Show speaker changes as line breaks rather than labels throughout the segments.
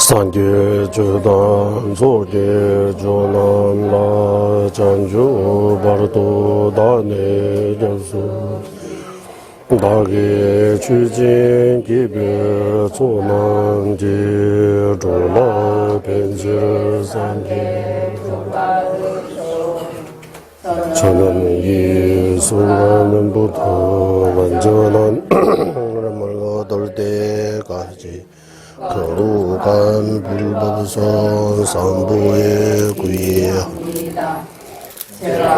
산계 주단 소계 조남라 잔주 바르도 다네 전수 다게 추진 기별 조남지 조라 벤지르 산계 저는 이 순간부터 완전한 을 얻을 때까지 거룩한 불법선 삼부에 구이합니다.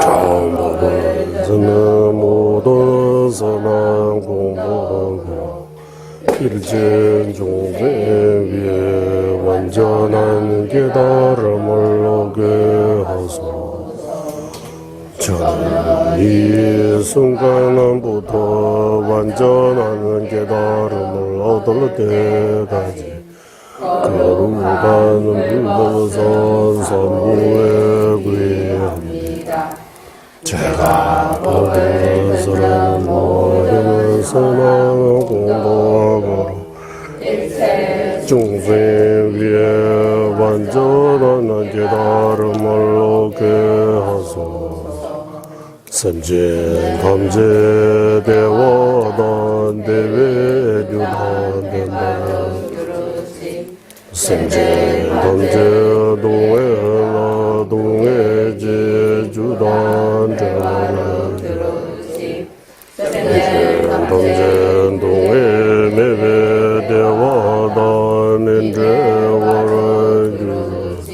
정법은 모든 선한 공부하고 일진 종생 위에 완전한 깨달음을 얻게 하소서. 저는 이 순간부터 완전한 깨달음을 얻을 때까지 거룩한 불법선 삼부에 구이합니다. 제가 법에서는 모든 선한 공덕으로 중생 위에 완전한 깨달음을 얻게 하소서. 선제 탐제 대화단 대외 유단된다. 선제 탐제 동해나 동해 제주단 대화나 선제 탐제 동해 매배 대화단 인제와라 유르시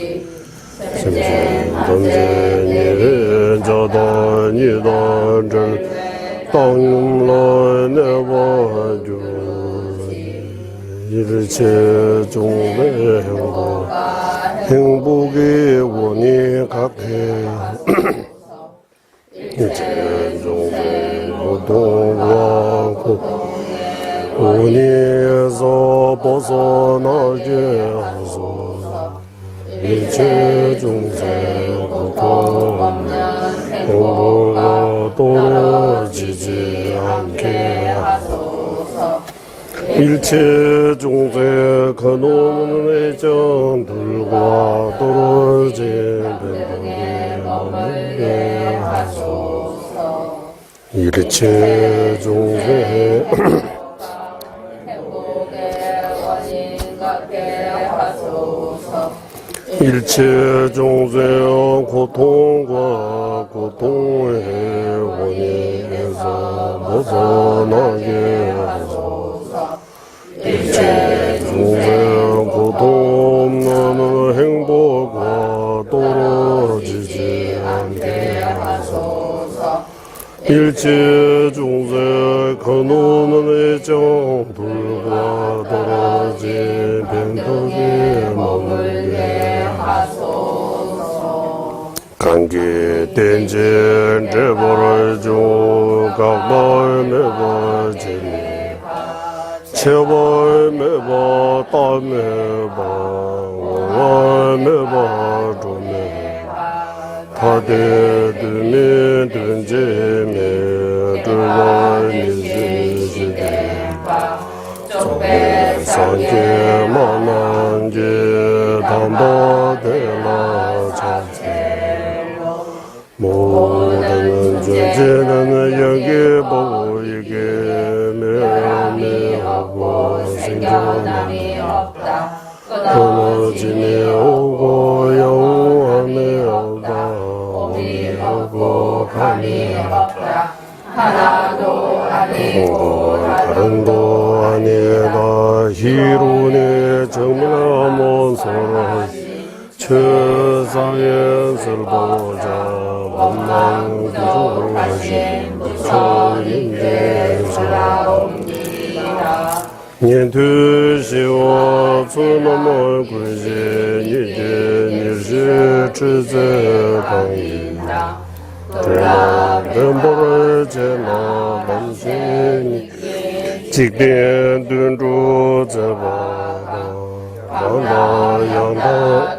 선제 탐제 니레 자단 이단절 땅용라 내와주 일체 종의 행복의 원이 각해 일체 종의 고통과 원인에서 벗어나게 하소서. 일체 중생 고통 행복과 떨어지지 않게 하소서. 일체 중생 그놈의 애정들과 떨어진 변동에 머물게 하소서. 일체 중생 일체 중생 고통과 고통의 원인에서 벗어나게 하소서. 일체 중생 고통 없는 행복과 떨어지지 않게 하소서. 일체 중생 그놈의 애정들과 떨어진 변덕에 머물게 하소서. 감기 땐진 제벌을 주 각벌 매벌 지니 체벌 매벌 딸 매벌 월월 매벌 조매 다대드미 든지미 들월 미지시대 산계 만난계 담바대라 자체 모든 죄지는 여기 보이게 매매하고 생존함이 없다. 끊어짐이 오고 영원함이 없다. 오미 없고 감이 없다. 하나도 아니고 다른도 아니다. 희론의 정밀한 소라 최상의 설보자 만난 구조하신 부처님께 전하옵니다. 년두시오 수놈을 구시 이제 일시 주제 방이다. 등보를 제나 남신이 직된 둔주 제바다 양다 양다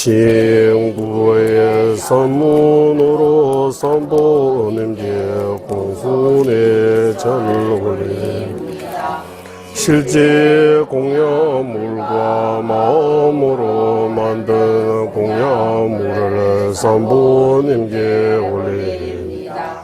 신구의 선문으로 선보님께 공순의 전올립니다. 실제 공야물과 마음으로 만든 공야물을 선보님께 올립니다.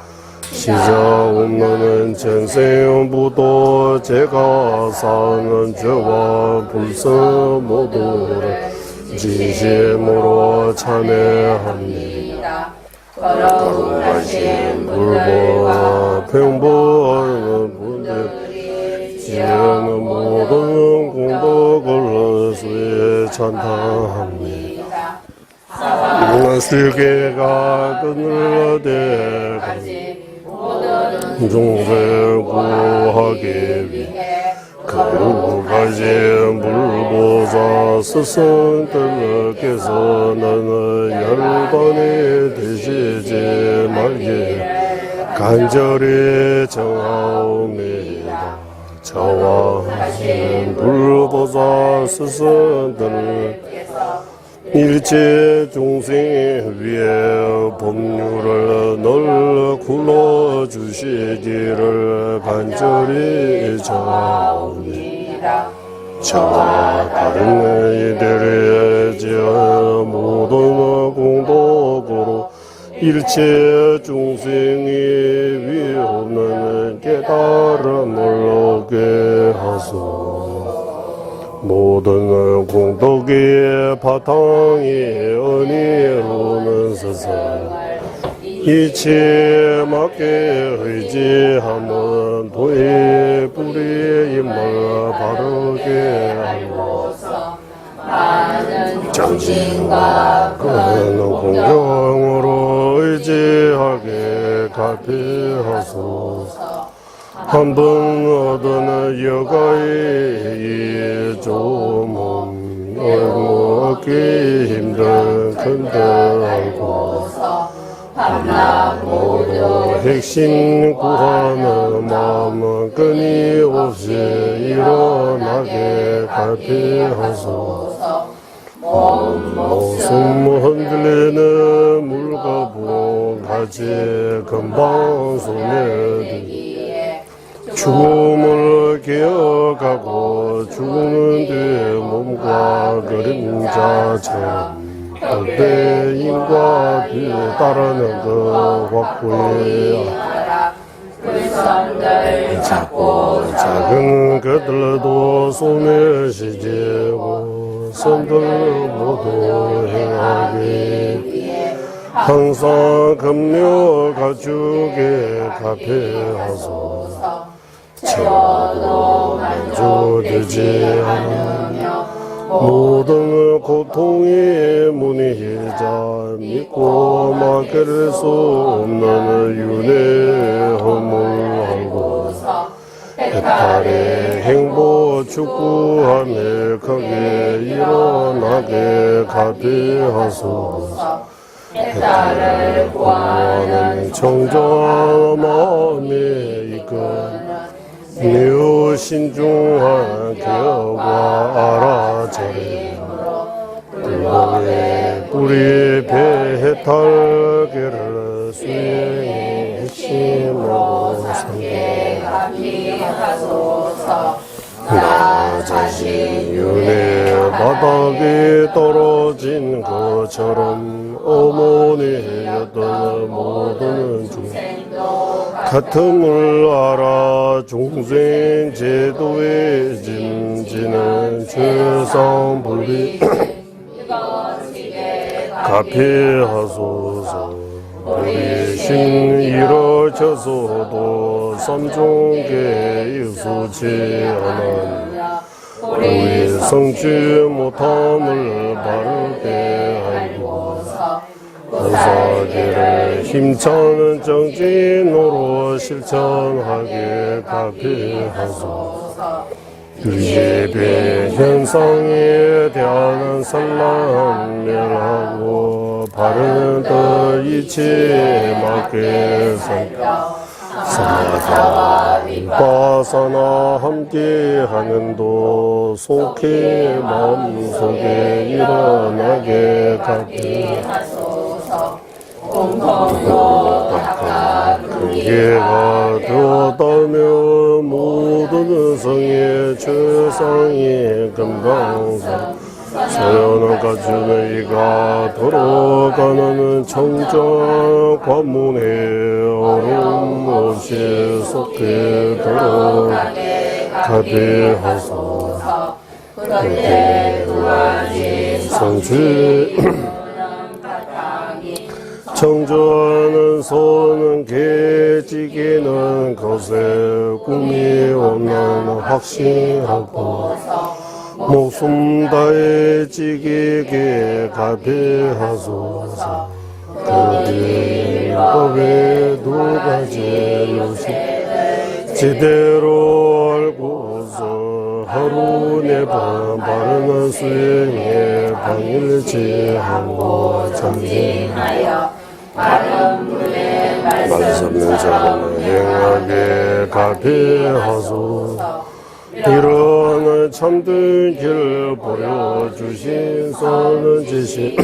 시작 없는 전생부도 제가 사는 죄와 불성 모두를 진심으로 찬양합니다. 거룩하신 분들과 평범한 분들이 지은 모든 공덕을 수에 찬양합니다. 세계가 끈을 대가지 종생 구하기 위해 거룩하신 불보사 스승들께서는 열반이 되시지 말게 간절히 청하옵니다. 저와 불보사 스승들께서 일체 중생 위에 법률을 널 굴러주시기를 간절히 청하옵니다. 저와 다른 이들의 지어 모든 공덕으로 일체 중생이 위에 없는 깨달음을 얻게 하소서. 모든 공덕의 바탕이 은혜로는 세상 이치에 맞게 의지하면 도의 뿌리의 힘을 바르게 하고서 많은 정신과 큰 공경으로 의지하게 갚이하소서. 한 번 얻은 여가의 조문 얻기 힘든 큰데 알고서 밤낮 모두 핵심 구하는 마음은 끊임없이 일어나게 갚이하소서. 목숨 흔들리는 물과 같이 금방 손에 죽음을 기억하고 죽는 뒤 몸과 그림자처럼 흑대인과 따르는 그 확고해야 작고 작은 것들도 소멸시키고 선들 모두 행하기 위해 항상 금요 가축에 갚여하소서. 채워도 만족되지 않으며 모든 고통의 문의자 믿고 막을 수 없는 윤회 허물하고서 해탈의 행복 축구하며 크게 일어나게 갚여하소서. 해탈을 구하는 청정한 마음에 이끌 묘 신중한 기억과 알아차림으로 불법의 뿌리 배해탈계를 수행의 핵심으로 삼게 갚이하소서. 나 자신 윤회 바닥에 떨어진 것처럼 어머니였던 모든 중생도 같음을 알아 중생 제도에 짐지는 최상불비 갚이하소서. 우리 신 이뤄져서도 삼종계 익숙치 않은 우리 성취 못함을 바르게 알고서 보살기를 힘차는 정진으로 실천하게 갚이하소서. 예배 현상에 대한 산란 멸하고 바른 뜻 이치 맞게 살펴 사자와 위파사나 함께하는 도 속히 마음속에 일어나게 갖게 하소서. 공통도 각각 근계가 되었다며 모든 성의 최상의 금강사 서연을 갖추는 이가 들어가는 청정 관문에 얼음 없이 속에 들어가게 하소서. 그때 두가지 성취 청조하는 손은 개지기는 것에 꿈이 없는 확신하고 목숨 다해 지기게 가비하소서. 그의 법에 두 가지 요식 제대로 알고서 하루 네번 바르는 수행에 방일지하고 전진하여 바른 불의 말씀을 행하게 가비하소서. 이런 참된 길 보여주신 선은 지시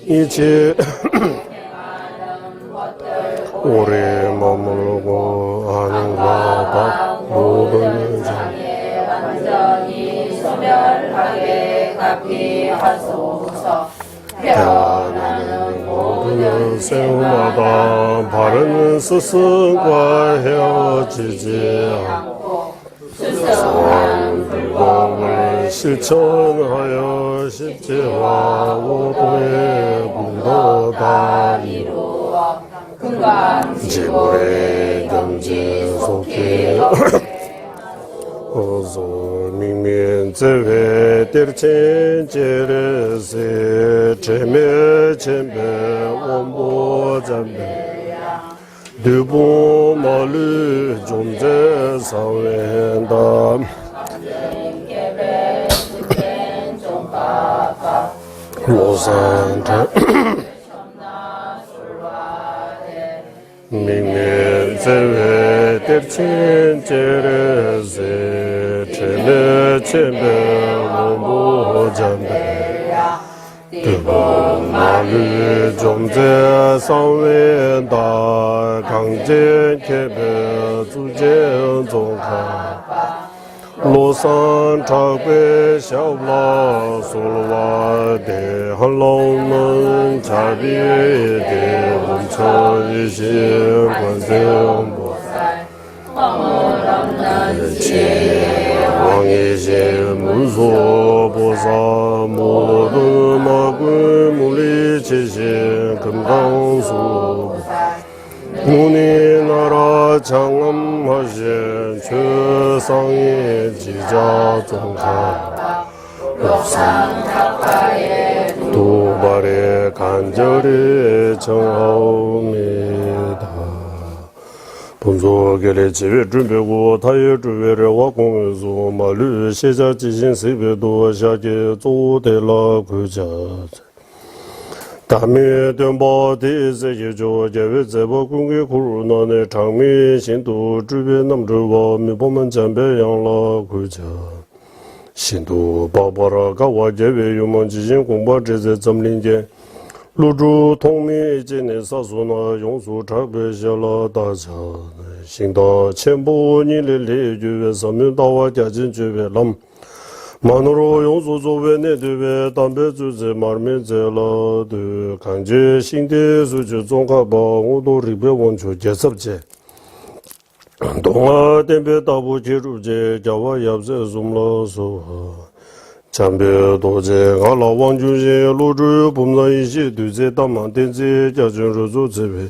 이치 오래 머물고 아는과 박 모든 장애 완전히 소멸하게 갚이하소서. 태어나는 모든 생마다 바른 스승과 헤어지지 않고 소원 불공을 실천하여 십지와 오도의 공도 다 이루어 지불의 경지 속히 어서 민민제회 뜰친제레세 제매체매 원보잔배 두부 마루 존재 사회다 로산타 민민제회 뜰친제레세 제매체매 원보잔배 마루 존재 사회다 강제 개별 주제 종카 로산 타괴 샤올라 솔와 대한로는 자비에 대원천이신 관세음보살 왕이신 문소보사 모든 막을 물리치신 금강수 눈이 나라 장엄하신 최상의 지자 종사 옥상 두 발에 간절히 청하옵니다. 본소결의 지회 준비고 타의 주회를 와공에서 말루 시작지신 세배도 샤게 조대라 그자 다음에 된바디세 예조 예외제보 공개 코로나의 장미 신도 주변 남주와 미보면 잠배양라 그자 신도 바바라 가와 예외 유먼 지진 공부 제제 점린제 루주 통미 진의 사소나 용수 작배샤라 다자 신다 첨보니를 내주에 서면다와 자진 주베람 만으로 용수 조베 내주에 담배 주제 말면제라드 강제 신대 수주 종가바 오도 리베 원초 제섭제 동아 댐베 다부 제루제 자와 얍세 숨라소 참배 도제 알라 왕주제 로주 봄나이시 두제 담만된제 자준로조 제베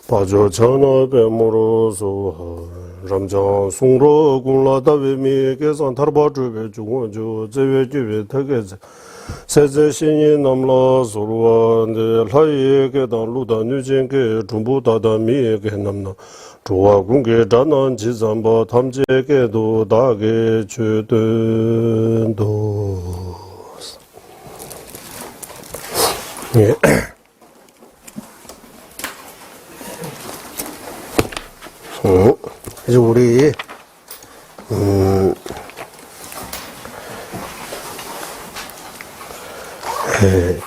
바조 천어 배모로소 람장 송로 군라다베미 계산 타르바주베 중원조 제베주베 타게제 세제신이 남라 소로한데 라이에게 단루다 뉴젠게 중부다다미에게 남나 조화 군계 단원 지산바 탐제에게도 다게 주든도 예.
이제 우리,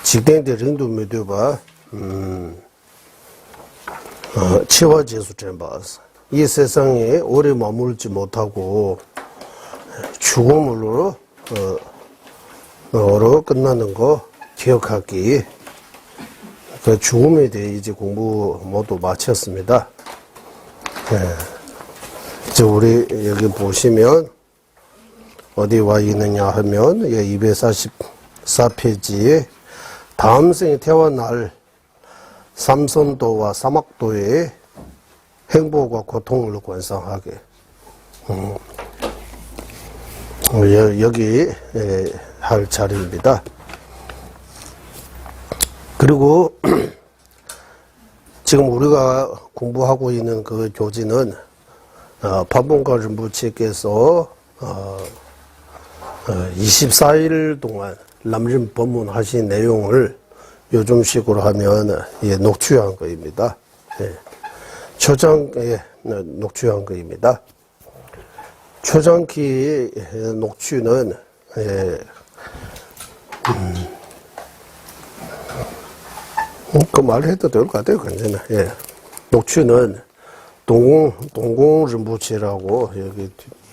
직대인데 링도 메드바, 치와 제수 전바스. 이 세상에 오래 머물지 못하고, 죽음으로, 끝나는 거 기억하기. 그 죽음에 대해 이제 공부 모두 마쳤습니다. 이제 우리 여기 보시면 어디 와 있느냐 하면 244페이지에 다음 생에 태어날 삼선도와 사막도의 행복과 고통을 관상하게. 여기 할 자리입니다. 그리고 지금 우리가 공부하고 있는 그 교지는 파본가 rinpoche께서 24일 동안 남림 법문하신 내용을 요즘식으로 하면 녹취한 거입니다. 초장에 녹취한 거입니다. 초장기 녹취는 그 말해도 될 것 같아요, 괜찮아. 녹취는 동공 rinpoche라고 여기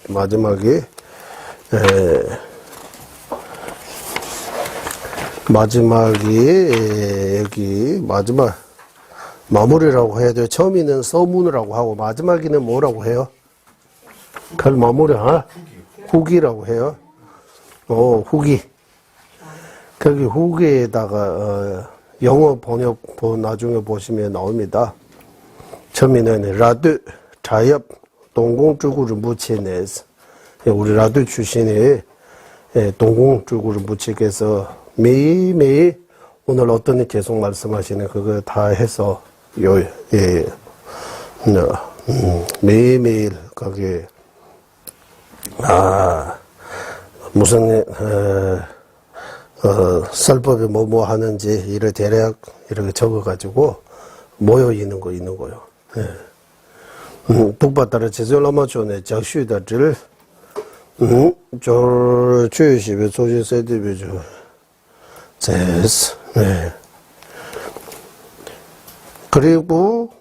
마지막에 여기 마지막 마무리라고 해야 돼요. 처음에는 서문이라고 하고 마지막에는 뭐라고 해요? 그걸 마무리, 후기라고 해요. 후기. 거기 후기에다가 영어 번역 나중에 보시면 나옵니다. 처음에는 라드 자엽 동공주구 rinpoche네스. 우리 라드 출신의 동공주구 rinpoche께서 매일매일 오늘 어떤 계속 말씀하시는 그거 다 해서 매일매일 거기에 무슨 설법에 뭐 하는지 이를 대략 이렇게 적어가지고 모여 있는 거요. 북바다를 제절라마촌의 적슈다를 저 주의시베 조지세디베죠. 제스. 그리고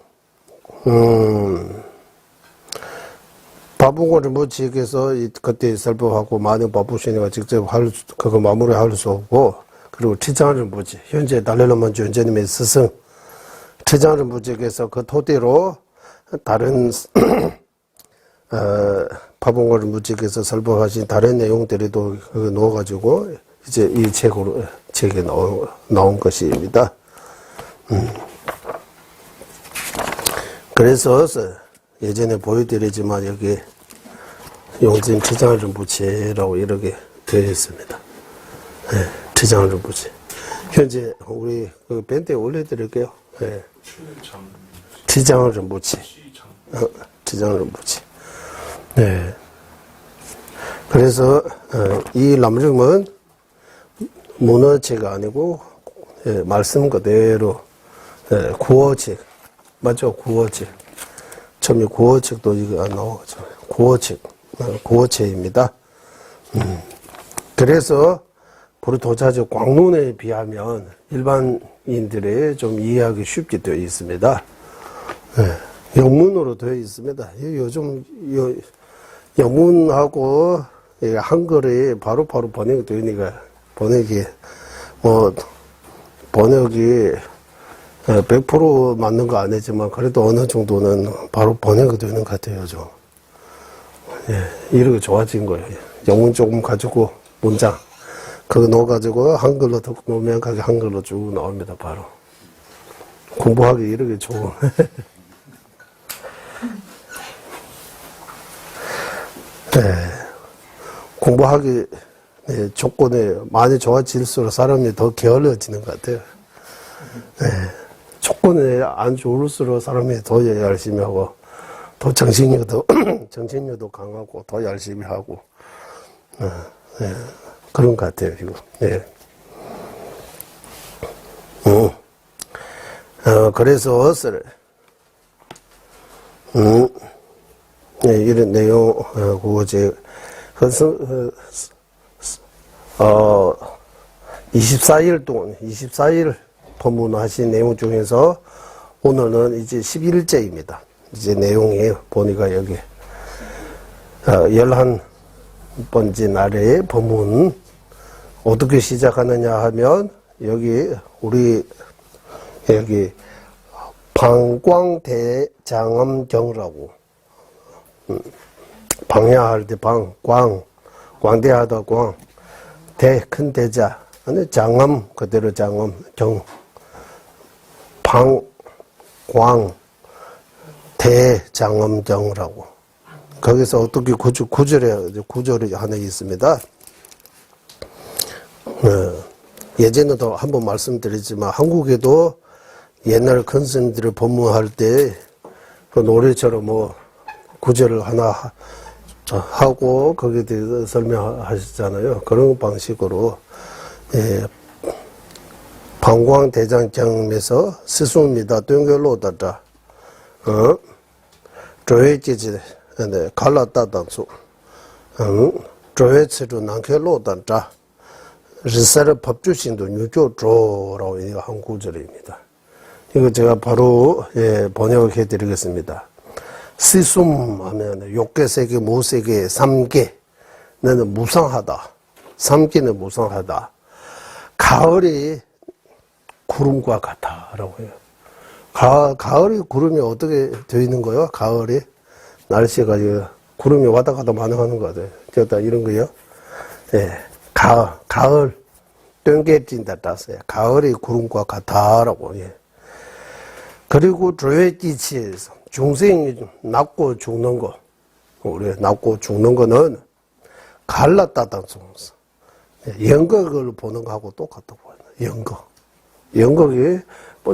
바쁘고 rinpoche께서 그때 설법하고 많은 바쁘시니까 직접 그거 마무리할 수 없고, 그리고 최장 rinpoche 현재 달래로만 현재님의 스승 최장 rinpoche께서 그 토대로 다른 바본고 rinpoche께서 설법하신 다른 내용들에도 넣어가지고 이제 이 책에 나온 것입니다. 그래서 예전에 보여드리지만 여기 용진 최장 rinpoche라고 이렇게 되어 있습니다. 최장 rinpoche. 현재 우리 그 밴드에 올려드릴게요. 최장 rinpoche. 최장 rinpoche. 그래서 이 남름은 문어체가 아니고 말씀 그대로 구어책. 맞죠? 구어책. 처음에 구어책도 이거 안 나오죠. 구어체입니다. 그래서 불도자적 광론에 비하면 일반인들의 좀 이해하기 쉽게 되어 있습니다. 영문으로 되어 있습니다. 요즘 영문하고 한글이 바로 번역이 되니까 번역이 100% 맞는 거 아니지만 그래도 어느 정도는 바로 번역이 되는 것 같아요, 좀. 이렇게 좋아진 거예요. 영문 조금 가지고 문장 그거 넣어가지고 한글로 더 명확하게 한글로 쭉 나옵니다, 바로. 공부하기 이렇게 좋은. 공부하기 조건이 많이 좋아질수록 사람이 더 게을러지는 것 같아요. 조건이 안 좋을수록 사람이 더 열심히 하고, 더 정신력도 강하고, 더 열심히 하고, 그런 것 같아요, 지금. 그래서, 네, 이런 내용, 그거 제, 24일 동안, 24일 법문하신 내용 중에서 오늘은 이제 11일째입니다. 이제 내용이 보니까 여기, 11번째 날의 법문, 어떻게 시작하느냐 하면, 여기, 여기, 방광대장엄경이라고, 방야할 때 광대하다 광, 큰 대자, 아니, 장엄, 그대로 장엄, 대장엄경이라고. 거기서 어떻게 구절이 하나 있습니다. 예전에도 한번 말씀드렸지만, 한국에도 옛날 큰 스님들을 법문할 때, 그 노래처럼 구절을 하나 하고, 거기에 대해서 설명하시잖아요. 그런 방식으로, 방광대장경에서 스승입니다. 뜬결로다다, 조회지지, 갈라따당수, 조회치로 난결로다다, 리사르 법주신도 유교조라고 한 구절입니다. 이거 제가 바로 번역해 드리겠습니다. 시숨 하면 욕계세계, 모세계, 삼계는 무상하다. 삼계는 무상하다. 가을이 구름과 같다라고 해요. 가을이 구름이 어떻게 되어 있는 거예요? 가을이 날씨가 구름이 왔다 갔다 많이 하는 거 같아요. 저다 이런 거요. 가을 땡겨진다 따서요. 가을이 구름과 같다라고. 그리고 조회지치에서 중생이 낫고 죽는 거, 우리 낫고 죽는 거는 갈랐다당송서 연극을 보는 거하고 똑같다고 해요. 연극이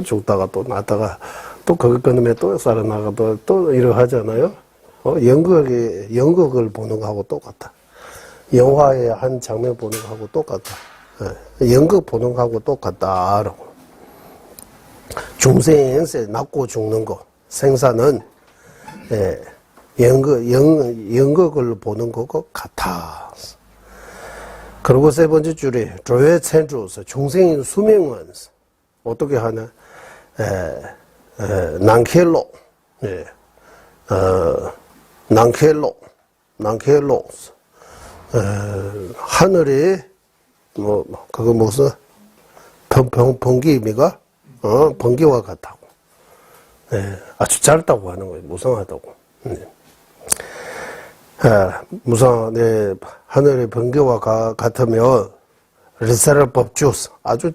죽다가 또 낫다가 또 거기 끊으면 또 살아나가도 또 이러 하잖아요. 연극을 보는 거하고 똑같다. 영화의 한 장면 보는 거하고 똑같다. 연극 보는 거하고 똑같다라고. 중생세 낫고 죽는 거, 생사는 연극을 보는 거고 같아. 그리고 세 번째 줄에 조회천주서 중생인 수명은 어떻게 하나 난켈로, 난켈로 하늘이 그거 무슨 번개입니까? 번개와 같다고. 아주 짧다고 하는 거예요. 무상하다고. 하늘의 번개와 같으면, 리사르 법주스, 아주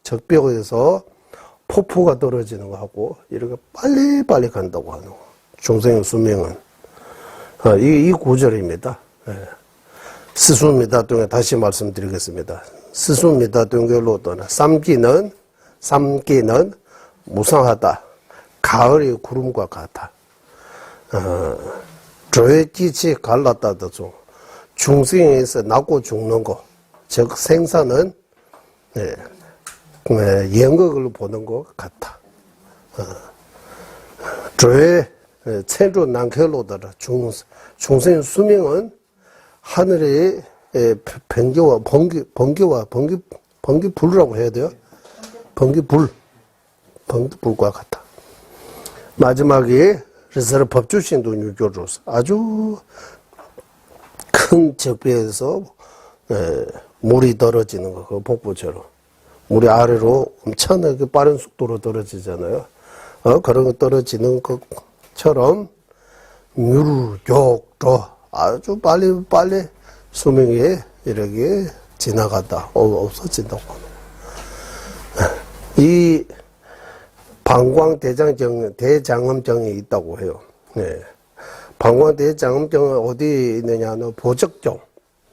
적벽에서 폭포가 떨어지는 거 하고, 이렇게 빨리빨리 간다고 하는 거. 중생의 수명은. 이 구절입니다. 스수입니다. 등에 다시 말씀드리겠습니다. 스수입니다. 등결로 떠나. 삼기는 무상하다. 가을의 구름과 같아. 조회지치 갈랐다도 중. 중생에서 낫고 죽는 거. 즉, 생사는, 연극을 보는 것 같아. 조회, 체조 난켈로더라. 중생의 수명은 하늘의 번개와 번개불이라고 해야 돼요? 번개불과 같다. 마지막에 리사르 법주신도 유교로서 아주 큰 적배에서 물이 떨어지는 거, 그 폭포처럼. 물이 아래로 엄청나게 빠른 속도로 떨어지잖아요. 그런 거 떨어지는 것처럼 유교로 아주 빨리 수명이 이렇게 지나가다, 없어진다고 합니다. 이 방광대장엄경이 있다고 해요. 방광대장엄경은 어디 있느냐는 보적정.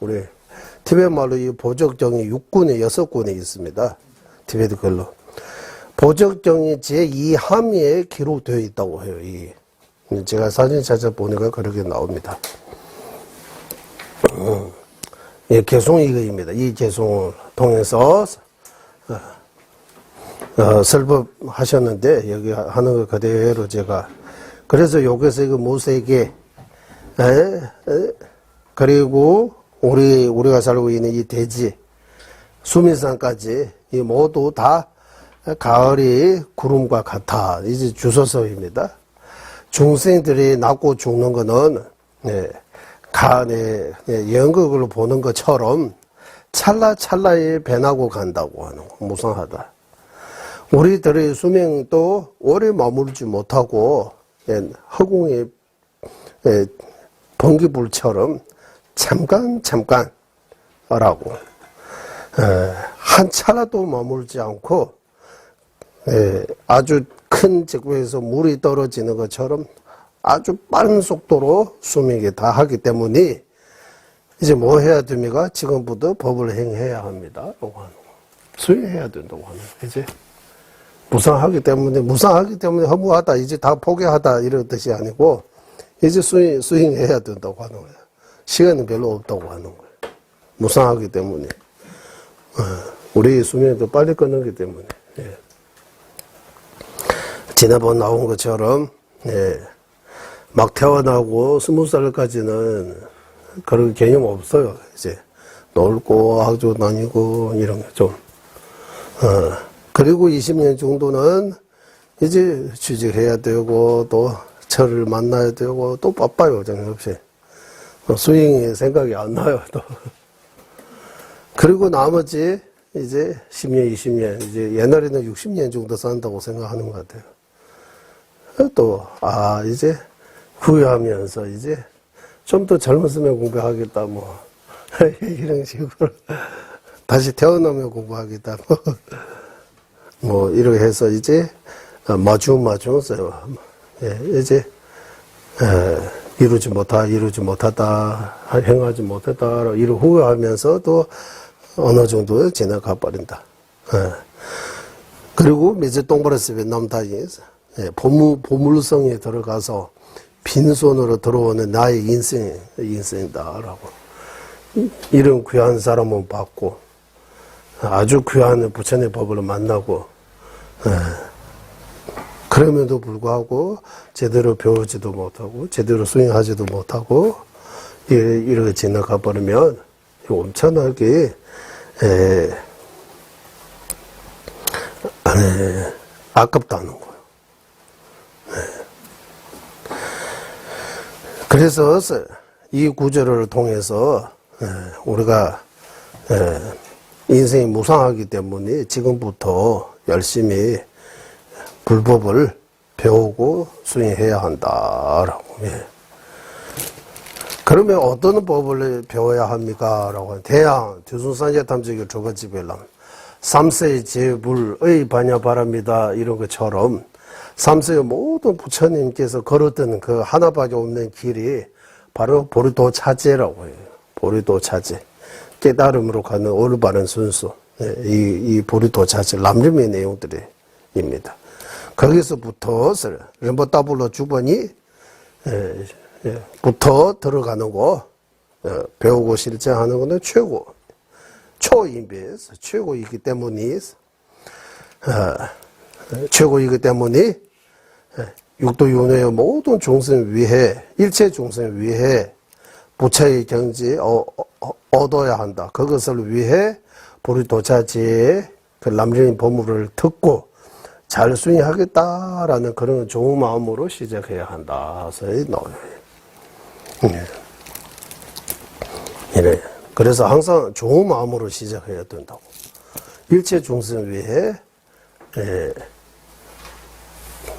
우리 티베트 말로 이 보적정이 6군에 있습니다. 티베트 글로. 보적정이 제2함의에 기록되어 있다고 해요. 제가 사진 찾아보니까 그렇게 나옵니다. 개송 이거입니다. 이 개송을 통해서 설법하셨는데 여기 하는 거 그대로 제가 그래서 여기서 이거 모세계, 그리고 우리가 살고 있는 이 대지, 수민산까지 이 모두 다 가을이 구름과 같아. 이제 주소서입니다. 중생들이 낳고 죽는 거는 연극을 보는 것처럼 찰나찰나에 변하고 간다고 하는 거. 무상하다. 우리들의 수명도 오래 머물지 못하고 허공의 번개불처럼 잠깐 라고 한 찰나도 머물지 않고 아주 큰 지구에서 물이 떨어지는 것처럼 아주 빠른 속도로 수명에 다하기 때문에 이제 뭐 해야 됩니까? 지금부터 법을 행해야 합니다. 라고 하는 거. 수행해야 된다고 하는 거. 이제 무상하기 때문에 허무하다, 이제 다 포기하다 이런 뜻이 아니고 이제 수행해야 된다고 하는 거예요. 시간은 별로 없다고 하는 거예요. 무상하기 때문에. 우리 수명도 빨리 끊기 때문에. 지난번 나온 것처럼 막 태어나고 20살까지는 그런 개념 없어요. 이제 놀고 학교 다니고 이런 게 좀. 그리고 20년 정도는 이제 취직해야 되고 또 철을 만나야 되고 또 바빠요. 정신없이. 수행이 생각이 안 나요. 또. 그리고 나머지 이제 10년, 20년, 이제 옛날에는 60년 정도 산다고 생각하는 것 같아요. 또, 이제 후회하면서 이제 좀 더 젊었으면 공부하겠다, 뭐. 이런 식으로. 다시 태어나면 공부하겠다, 뭐. 이렇게 해서 이제 마중 써요. 이제, 이루지 못하다, 행하지 못했다, 이런 후회하면서 또 어느 정도 지나가 버린다. 그리고 이제 똥버렸으면 남다이에서 보물성에 들어가서 빈손으로 들어오는 나의 인생이다라고. 이런 귀한 사람은 받고 아주 귀한 부처의 법을 만나고 그럼에도 불구하고 제대로 배우지도 못하고 제대로 수행하지도 못하고 이렇게 지나가 버리면 엄청나게 아깝다는 거예요. 그래서 이 구절을 통해서 우리가 인생이 무상하기 때문에 지금부터 열심히 불법을 배우고 수행해야 한다라고. 그러면 어떤 법을 배워야 합니까? 라고 하면 대양 뒤순산제 탐지기 조가지벨람 3세의 제불의 반야 바랍니다. 이런 것처럼 3세의 모든 부처님께서 걸었던 그 하나밖에 없는 길이 바로 보리도 차제라고 해요. 보리도 차제. 깨달음으로 가는 올바른 순수. 이 보리도 차제, 람림의 내용들입니다. 거기서부터 렘버따블로 주번이 부터 들어가는 거, 배우고 실천하는 것은 초인배에서 최고이기 때문에, 육도윤회의 모든 중생 위해, 일체 중생 위해 부처의 경지 얻어야 한다. 그것을 위해 보리도차지의 그 남정인 법문을 듣고 잘 수행하겠다라는 그런 좋은 마음으로 시작해야 한다. 이래. 그래서 항상 좋은 마음으로 시작해야 된다고. 일체 중생 위해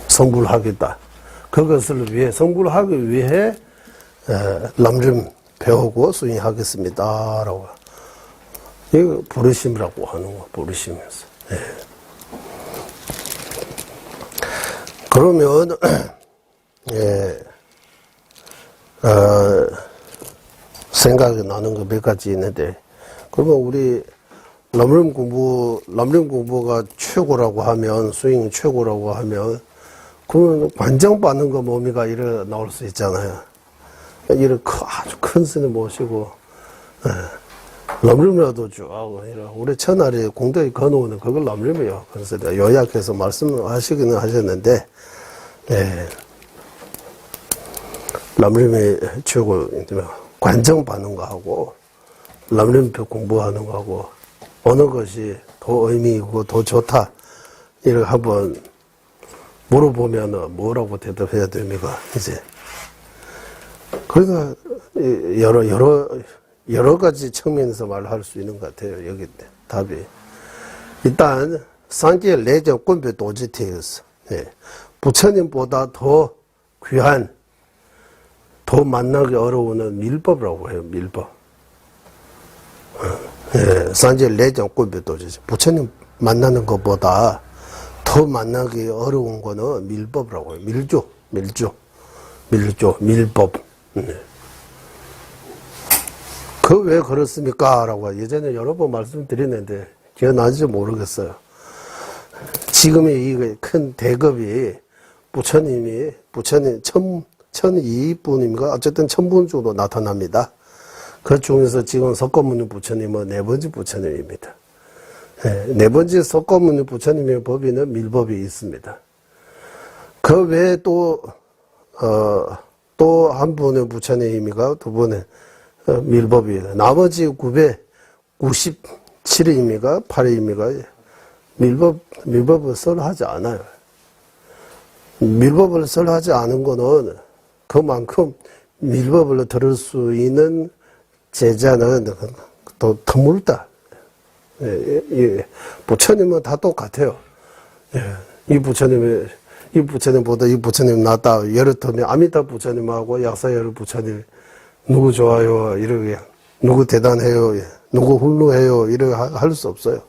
성불하겠다. 그것을 위해 성불하기 위해 남좀 배우고 수행하겠습니다라고. 이거 부르심이라고 하는 거. 부르심에서. 그러면 생각이 나는 거 몇 가지 있는데, 그러면 우리 람림 공부가 최고라고 하면, 수행이 최고라고 하면, 그러면 관정받는 거 뭡니까? 이래 나올 수 있잖아요. 이런 아주 큰 스님 모시고, 람림이라도 쭉 하고, 우리 천하리 공덕이 건너오는 그걸 람림이에요. 그래서 요약해서 말씀하시기는 하셨는데, 람림의 최고 관정 받는 거하고 람림표 공부하는 거하고 어느 것이 더 의미 있고 더 좋다 이렇게 한번 물어보면 뭐라고 대답해야 됩니까? 이제 그러니까 여러 가지 측면에서 말할 수 있는 것 같아요. 여기 답이 일단 상계 내정 꾼배 도지태에서 부처님보다 더 귀한 더 만나기 어려운 밀법이라고 해요. 밀법. 상계 내정 꾼배 도지 부처님 만나는 것보다 더 만나기 어려운 거는 밀법이라고 해요. 밀법. 그 왜 그렇습니까? 라고 예전에 여러 번 말씀드렸는데 기억나는지 모르겠어요. 지금의 이 큰 대급이 부처님 1002분인가 어쨌든 1000분 정도 나타납니다. 그 중에서 지금 석가모니 부처님은 네 번째 부처님입니다. 네 번째 석가모니 부처님의 법에는 밀법이 있습니다. 그 외에 또 한 분의 부처님이가 두 분의 밀법이에요. 나머지 997위입니까? 8위입니까? 밀법을 설하지 않아요. 밀법을 설하지 않은 거는 그만큼 밀법을 들을 수 있는 제자는 또 드물다. 부처님은 다 똑같아요. 이 부처님보다 이 부처님 낫다. 예를 들면 아미타 부처님하고 약사열 부처님 누구 좋아요? 이렇게 누구 대단해요? 누구 훌륭해요? 이렇게 할 수 없어요.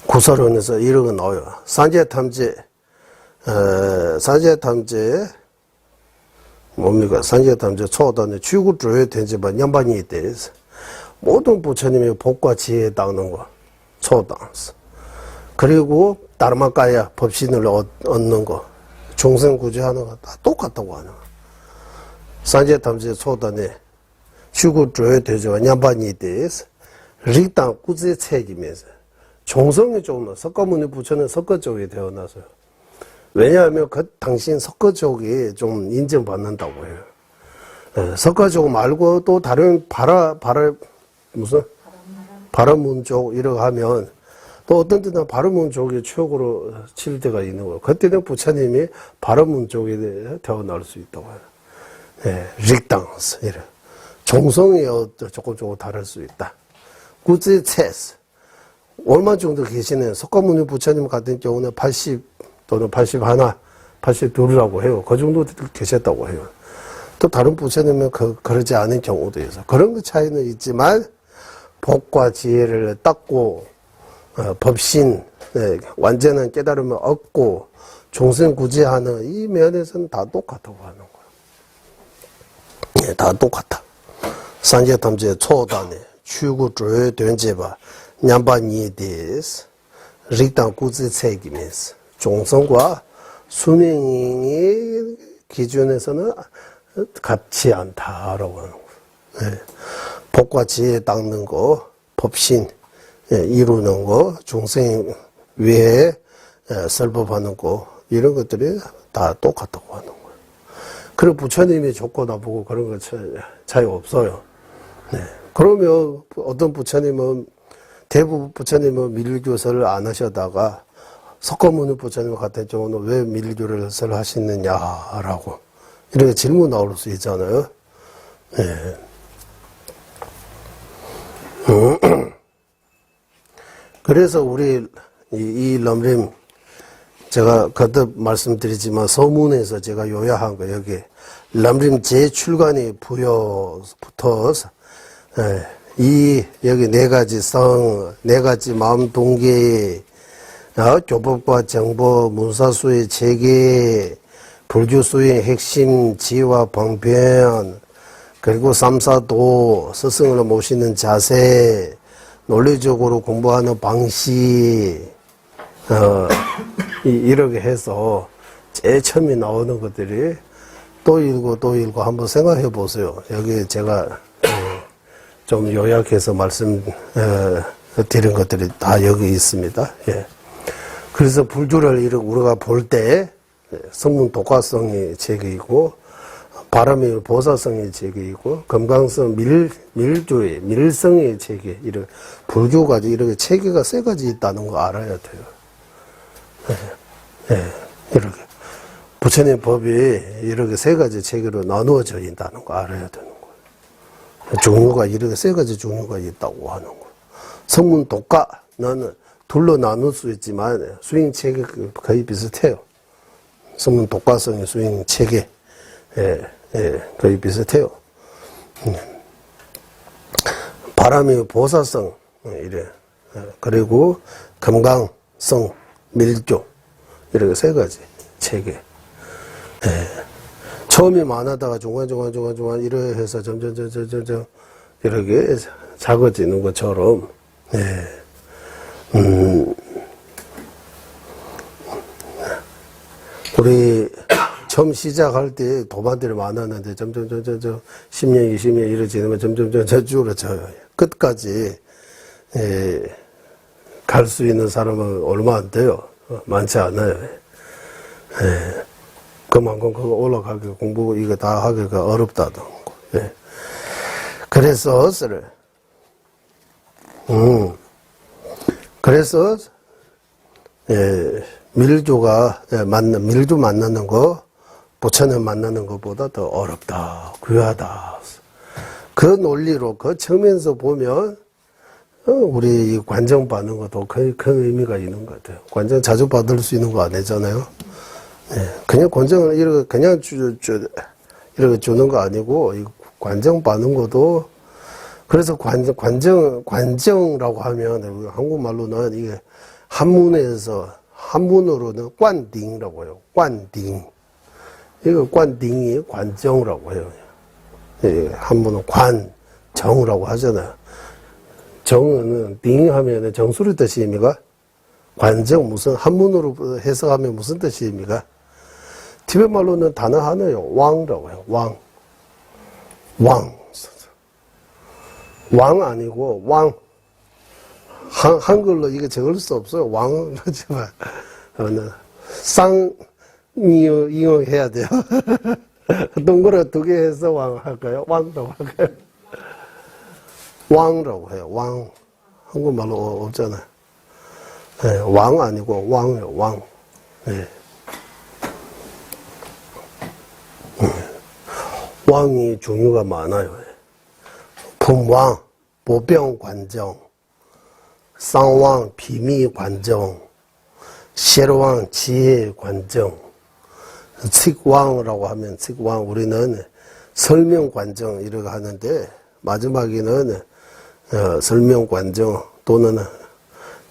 구설원에서 이런 거 나와요. 산재탐제 뭡니까? 산재탐제 초단에 취구조에 된지만 연반이 돼서 모든 부처님의 복과 지혜에 닦는 거 초단스. 그리고 다르마까야 법신을 얻는 거, 중생구제하는 거 다 똑같다고 하는 거. 산재탐제 초단에 취구조에 되지만 연반이 돼서 릭당 구제 책임에서 종성이 좀 석가모니 부처는 석가 쪽에 태어나서요. 왜냐하면 그 당신 석가 쪽이 좀 인정받는다고 해요. 석가 쪽 말고 또 다른 바라문 쪽 이렇게 하면 또 어떤 때는 바라문 쪽이 최고로 칠 때가 있는 거예요. 그때는 부처님이 바라문 쪽에 태어날 수 있다고 해요. 릭당스 이래. 종성이 조금 다를 수 있다. 구제 체스 얼마 정도 계시는 석가모니 부처님 같은 경우는 80 또는 81, 82라고 해요. 그 정도 계셨다고 해요. 또 다른 부처님은 그러지 않은 경우도 있어요. 그런 그 차이는 있지만 복과 지혜를 닦고 법신 완전한 깨달음을 얻고 종생구제하는 이 면에서는 다 똑같다고 하는 거예요. 다 똑같아. 산재탐제 초단에 취구조에 된제바 냠반이에 대해서 릭당 구제 책임에서 종성과 수명의 기준에서는 같지 않다라고 하는 거예요. 복과 지혜 닦는 거, 법신 이루는 거, 중생 외에 설법하는 거 이런 것들이 다 똑같다고 하는 거예요. 그리고 부처님이 좋고 나쁘고 그런 거 차이 없어요. 그러면 어떤 부처님은 대부분 부처님은 밀교설을 안 하셔다가 석가모니 부처님 같은 경우는 왜 밀교를 하시느냐라고 이렇게 질문 나올 수 있잖아요. 그래서 우리 이 럼림 제가 거듭 말씀드리지만 서문에서 제가 요약한 거 여기 럼림 재출간이 붙어서 여기 네 가지 성, 네 가지 마음 동기, 교법과 정법, 문사수의 체계, 불교수의 핵심 지와 방편, 그리고 삼사도, 스승을 모시는 자세, 논리적으로 공부하는 방식, 이렇게 해서 제일 처음에 나오는 것들이 또 읽고 한번 생각해 보세요. 여기 제가 좀 요약해서 말씀드린 것들이 다 여기 있습니다. 그래서 불교를 우리가 볼 때 성문 독과성의 체계이고, 바람의 보사성의 체계이고, 금강성 밀조의 밀성의 체계, 이렇게 불교가 이렇게 체계가 세 가지 있다는 거 알아야 돼요. 이렇게 부처님 법이 이렇게 세 가지 체계로 나누어져 있다는 거 알아야 되는 거예요. 종류가 이렇게 세 가지 종류가 있다고 하는 거예요. 성문 독과는 둘로 나눌 수 있지만 수행 체계 거의 비슷해요. 성문 독과성의 수행 체계, 거의 비슷해요. 바람의 보사성, 이래. 그리고 금강성, 밀조, 이렇게 세 가지 체계. 처음에 많아다가 중간 이렇게 해서 점점 이렇게 작아지는 것처럼, 우리 처음 시작할 때 도반들이 많았는데 점점 10년, 20년 이렇게 지나면 점점 줄어져요. 끝까지 갈 수 있는 사람은 얼마 안 돼요. 많지 않아요. 그만큼 그거 올라가기 공부 이거 다 하기가 어렵다는 거. 그래서 밀조가 밀조 만나는 거 부처님 만나는 것보다 더 어렵다, 귀하다. 그 논리로 그 측면에서 보면 우리 관정 받는 것도 큰 의미가 있는 것 같아요. 관정 자주 받을 수 있는 거 아니잖아요. 그냥 관정을 이렇게 그냥 이렇게 주는 거 아니고 관정 받는 것도 그래서 관정라고 하면 한국말로는 이게 한문으로는 관딩이라고 해요. 관딩. 이거 관딩이 관정이라고 해요. 한문은 관정이라고 하잖아요. 정은 딩하면 정수리 뜻입니까? 관정 무슨 한문으로 해석하면 무슨 뜻입니까? 티베트 말로는 단어 하나요. 왕이라고 해요. 왕 아니고 왕. 한글로 이게 적을 수 없어요. 왕은 하지만 쌍이용 해야 돼요. 동그랗게 두 개 해서 왕 할까요? 왕이라고 할까요? 왕이라고 해요. 왕. 한국말로 없잖아요. 왕 아니고 왕이에요. 왕. 왕이 종류가 많아요. 품왕, 보병관정, 쌍왕, 비미관정, 셰르왕, 지혜관정, 칙왕이라고 하면 칙왕, 우리는 설명관정 이렇게 하는데 마지막에는 설명관정 또는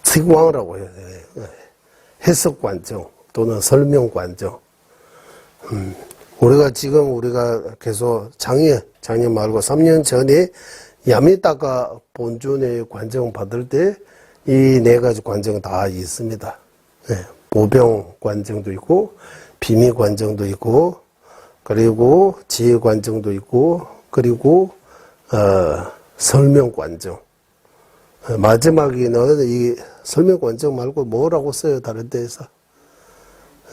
칙왕이라고 해요. 해석관정 또는 설명관정. 우리가 계속 작년 말고 3년 전에 야미다가 본尊의 관정 받을 때 이 네 가지 관정 다 있습니다. 보병 관정도 있고 비미 관정도 있고 그리고 지혜 관정도 있고 그리고 설명 관정. 마지막에는 이 설명 관정 말고 뭐라고 써요? 다른 데에서?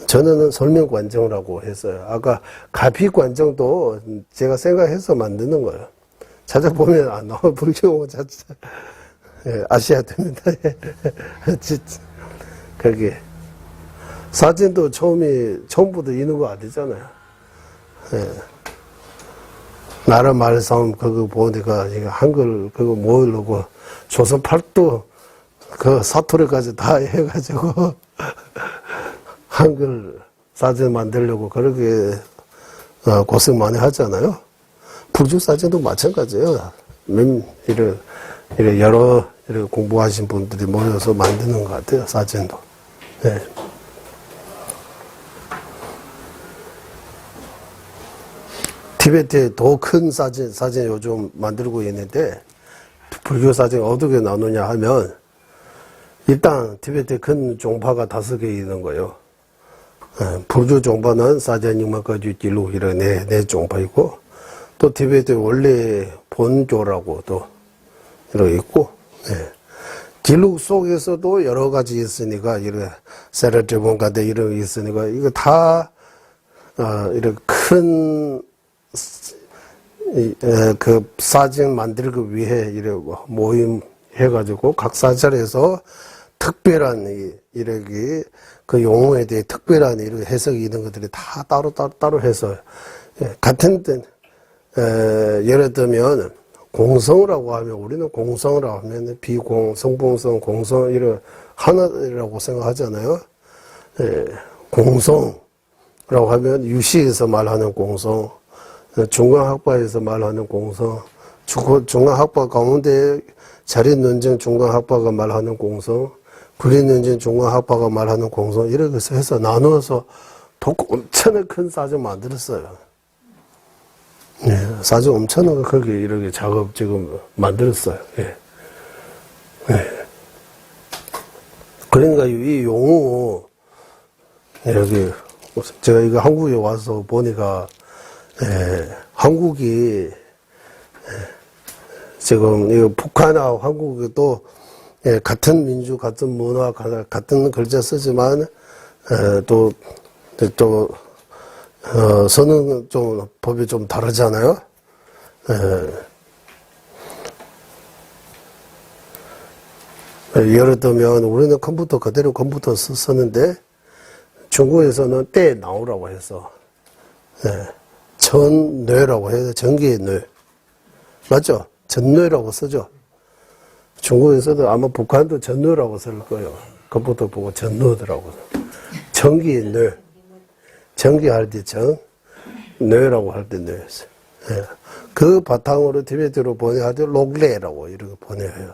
저는 설명 관정이라고 했어요. 아까 가피 관정도 제가 생각해서 만드는 거예요. 찾아보면 나와 불교 자체 아셔야 됩니다. 거기 사진도 처음부터 있는 거 아니잖아요. 나라 말싸움 그거 보니까 한글 그거 모으려고 조선 팔도 그 사투리까지 다 해가지고 한글 사진 만들려고 그렇게 고생 많이 하잖아요. 불교 사진도 마찬가지예요. 여러 공부하신 분들이 모여서 만드는 것 같아요. 사진도. 티베트에 더 큰 사진 요즘 만들고 있는데 불교 사진 어떻게 나누냐 하면 일단 티베트에 큰 종파가 5개 있는 거예요. 불교 종파는 사자닉마까지 길로 이런 네 종파 있고 또 티베트 원래 본교라고 또 이렇게 있고 길룩 속에서도 여러 가지 있으니까 이런 세라트본가데 이런 게 있으니까 이거 다 이렇게 큰, 그 사진 만들기 위해 이렇게 모임 해가지고 각 사찰에서 특별한 이렇게 그 용어에 대해 특별한 이런 해석이 있는 것들이 다 따로 해서 같은 때 예를 들면 공성이라고 하면 우리는 공성이라고 하면 비공, 성공성, 공성 이런 하나라고 생각하잖아요. 공성이라고 하면 유시에서 말하는 공성, 중간학파에서 말하는 공성, 중간학파 가운데 자립논쟁 중간학파가 말하는 공성, 분리논쟁 중간학파가 말하는 공성 이렇게 해서 나누어서 엄청나게 큰 사정 만들었어요. 사정 엄청나게 거기 이렇게 작업 지금 만들었어요. 그러니까 이 용어 여기 제가 이거 한국에 와서 보니까 한국이 지금 이 북한하고 한국이 또 같은 민주, 같은 문화, 같은 글자 쓰지만 또 서는 좀 법이 좀 다르잖아요. 예를 들면 우리는 컴퓨터 그대로 컴퓨터 쓰는데 중국에서는 때 나오라고 해서 전뇌라고 해서 전기의 뇌 맞죠? 전뇌라고 쓰죠. 중국에서도 아마 북한도 전뇌라고 쓸 거예요. 컴퓨터 보고 전뇌더라고. 전기의 뇌. 전기할 때 전, 뇌라고 할 때 뇌였어요. 그 바탕으로 티베트로 번역할 때 록레라고 이렇게 번역해요.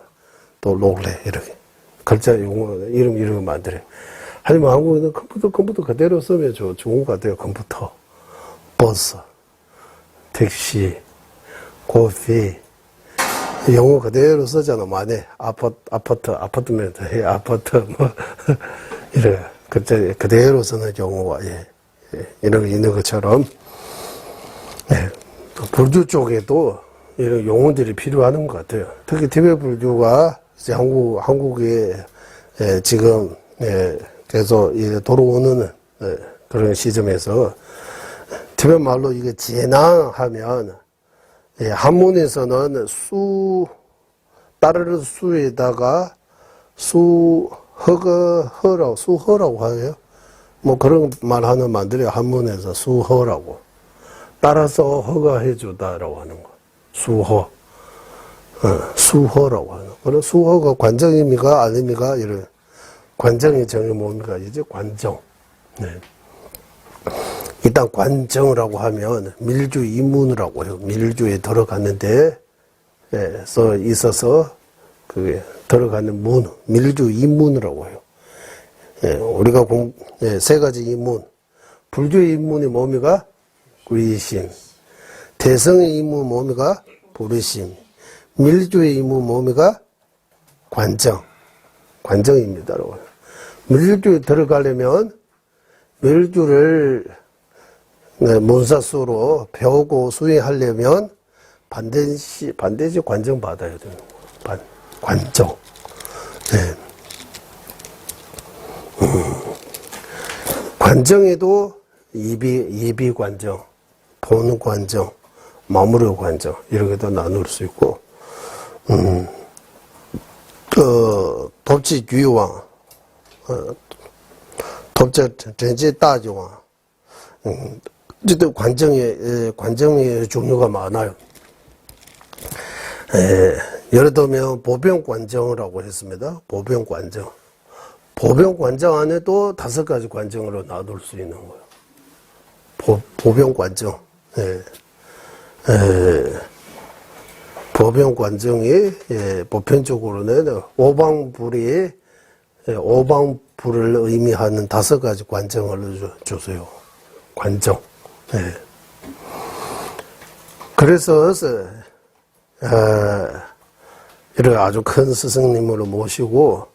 또 록레 이렇게. 글자 용어 이름 만들어요. 하지만 한국에는 컴퓨터 그대로 쓰면 좋은 것 같아요. 컴퓨터, 버스, 택시, 커피 영어 그대로 쓰잖아. 많이 아파트먼트, 아파트 뭐 이래 글자 그대로 쓰는 용어가 이런 게 있는 것처럼 또 불교 쪽에도 이런 용어들이 필요한 것 같아요. 특히 티베트 불교가 이제 한국에 지금 계속 돌아오는 그런 시점에서 티베트 말로 이게 제낭하면 한문에서는 따르르 수에다가 수허라고 하요. 뭐 그런 말 하나 만들어요. 한문에서 수허라고. 따라서 허가해주다라고 하는 거. 수허라고 하는 거. 그럼 수허가 관정입니까? 아닙니까? 이런. 관정의 정이 뭡니까? 이제 관정. 일단 관정이라고 하면 밀주 이문이라고 해요. 밀주에 들어갔는데, 있어서, 그게 들어가는 문, 밀주 이문이라고 해요. 우리가 세 가지 이문. 불교의 이문이 뭡니까? 위심. 대성의 이문 뭡니까? 불의심. 밀주의 이문 뭡니까? 관정. 관정입니다. 밀주에 들어가려면, 밀주를 문사수로 배우고 수행하려면 반드시 관정 받아야 되는 거예요. 관정. 관정에도 예비 관정, 본 관정, 마무리 관정 이렇게도 나눌 수 있고, 돕지 규왕, 돕지 전제 따지왕. 어쨌든 관정의 종류가 많아요. 예를 들면 보병관정이라고 했습니다. 보병관정. 보병관정 안에도 5가지 관정으로 나눌 수 있는 거예요. 보병관정. 보병관정이 보편적으로는 오방불을 의미하는 5가지 관정을 주세요. 관정. 그래서 이런 아주 큰 스승님을 모시고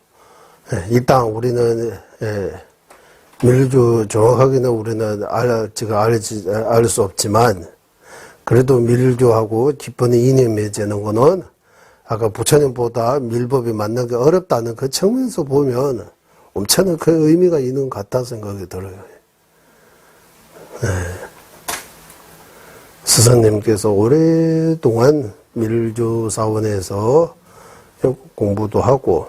일단 우리는 밀주 정확하게는 우리는 알 수 없지만 그래도 밀주하고 깊은 인연 맺는 거는 아까 부처님보다 밀법이 만나기 어렵다는 그 측면에서 보면 엄청난 그 의미가 있는 것 같다 생각이 들어요. 스승님께서 오랫동안 밀주 사원에서 공부도 하고,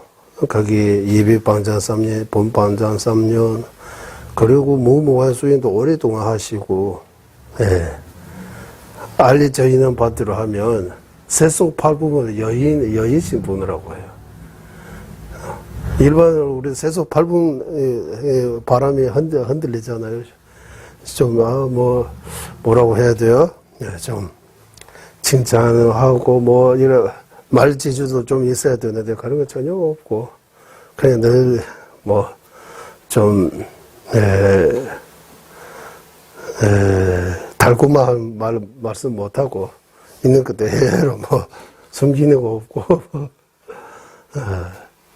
거기 예비방장 3년, 본방장 3년, 그리고 무무한 수행도 오랫동안 하시고, 예. 알려져 있는 바대로 하면 세속 8부분 여의신 분이라고 해요. 일반적으로 우리 세속 8분 바람이 흔들리잖아요. 좀, 뭐라고 해야 돼요? 예, 좀, 칭찬을 하고, 이런 말지주도 좀 있어야 되는데, 그런 거 전혀 없고, 그냥 늘, 좀, 달콤한 말씀 못하고, 있는 그대로 숨기는 거 없고,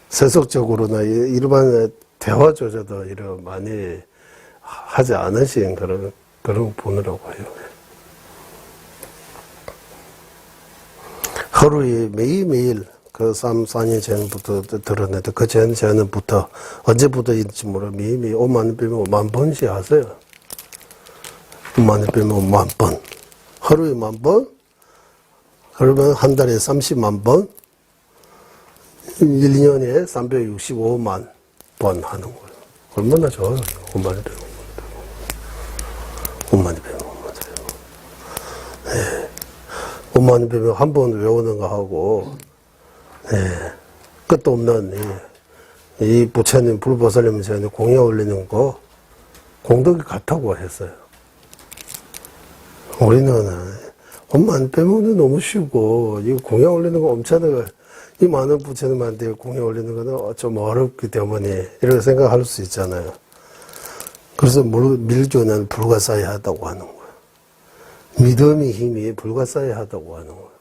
세속적으로나 일반 대화조차도 이런 많이 하지 않으신 그런 분이라고 해요. 하루에 매일매일 그 3, 4년 전부터 들었는데, 그 전부터, 언제부터인지 몰라, 매일매일 5만 원 빼면 5만 번씩 하세요. 5만 원 빼면 5만 번. 하루에 1만 번? 그러면 한 달에 30만 번? 1년에 365만 번 하는 거예요. 얼마나 좋아요. 5만 원 빼면 5만 원 빼면 5만 원 빼면. 네. 5만 원 빼면 한 번 외우는 거 하고, 끝도 없는 이 부처님, 불보살님 전에 공에 올리는 거, 공덕이 같다고 했어요. 우리는 5만 원 빼면 너무 쉽고, 이 공에 올리는 거 엄청나게, 이 많은 부처님한테 공에 올리는 거는 좀 어렵기 때문에, 이렇게 생각할 수 있잖아요. 그래서 밀조는 불가사의하다고 하는 거예요. 믿음의 힘이 불가사의하다고 하는 거예요.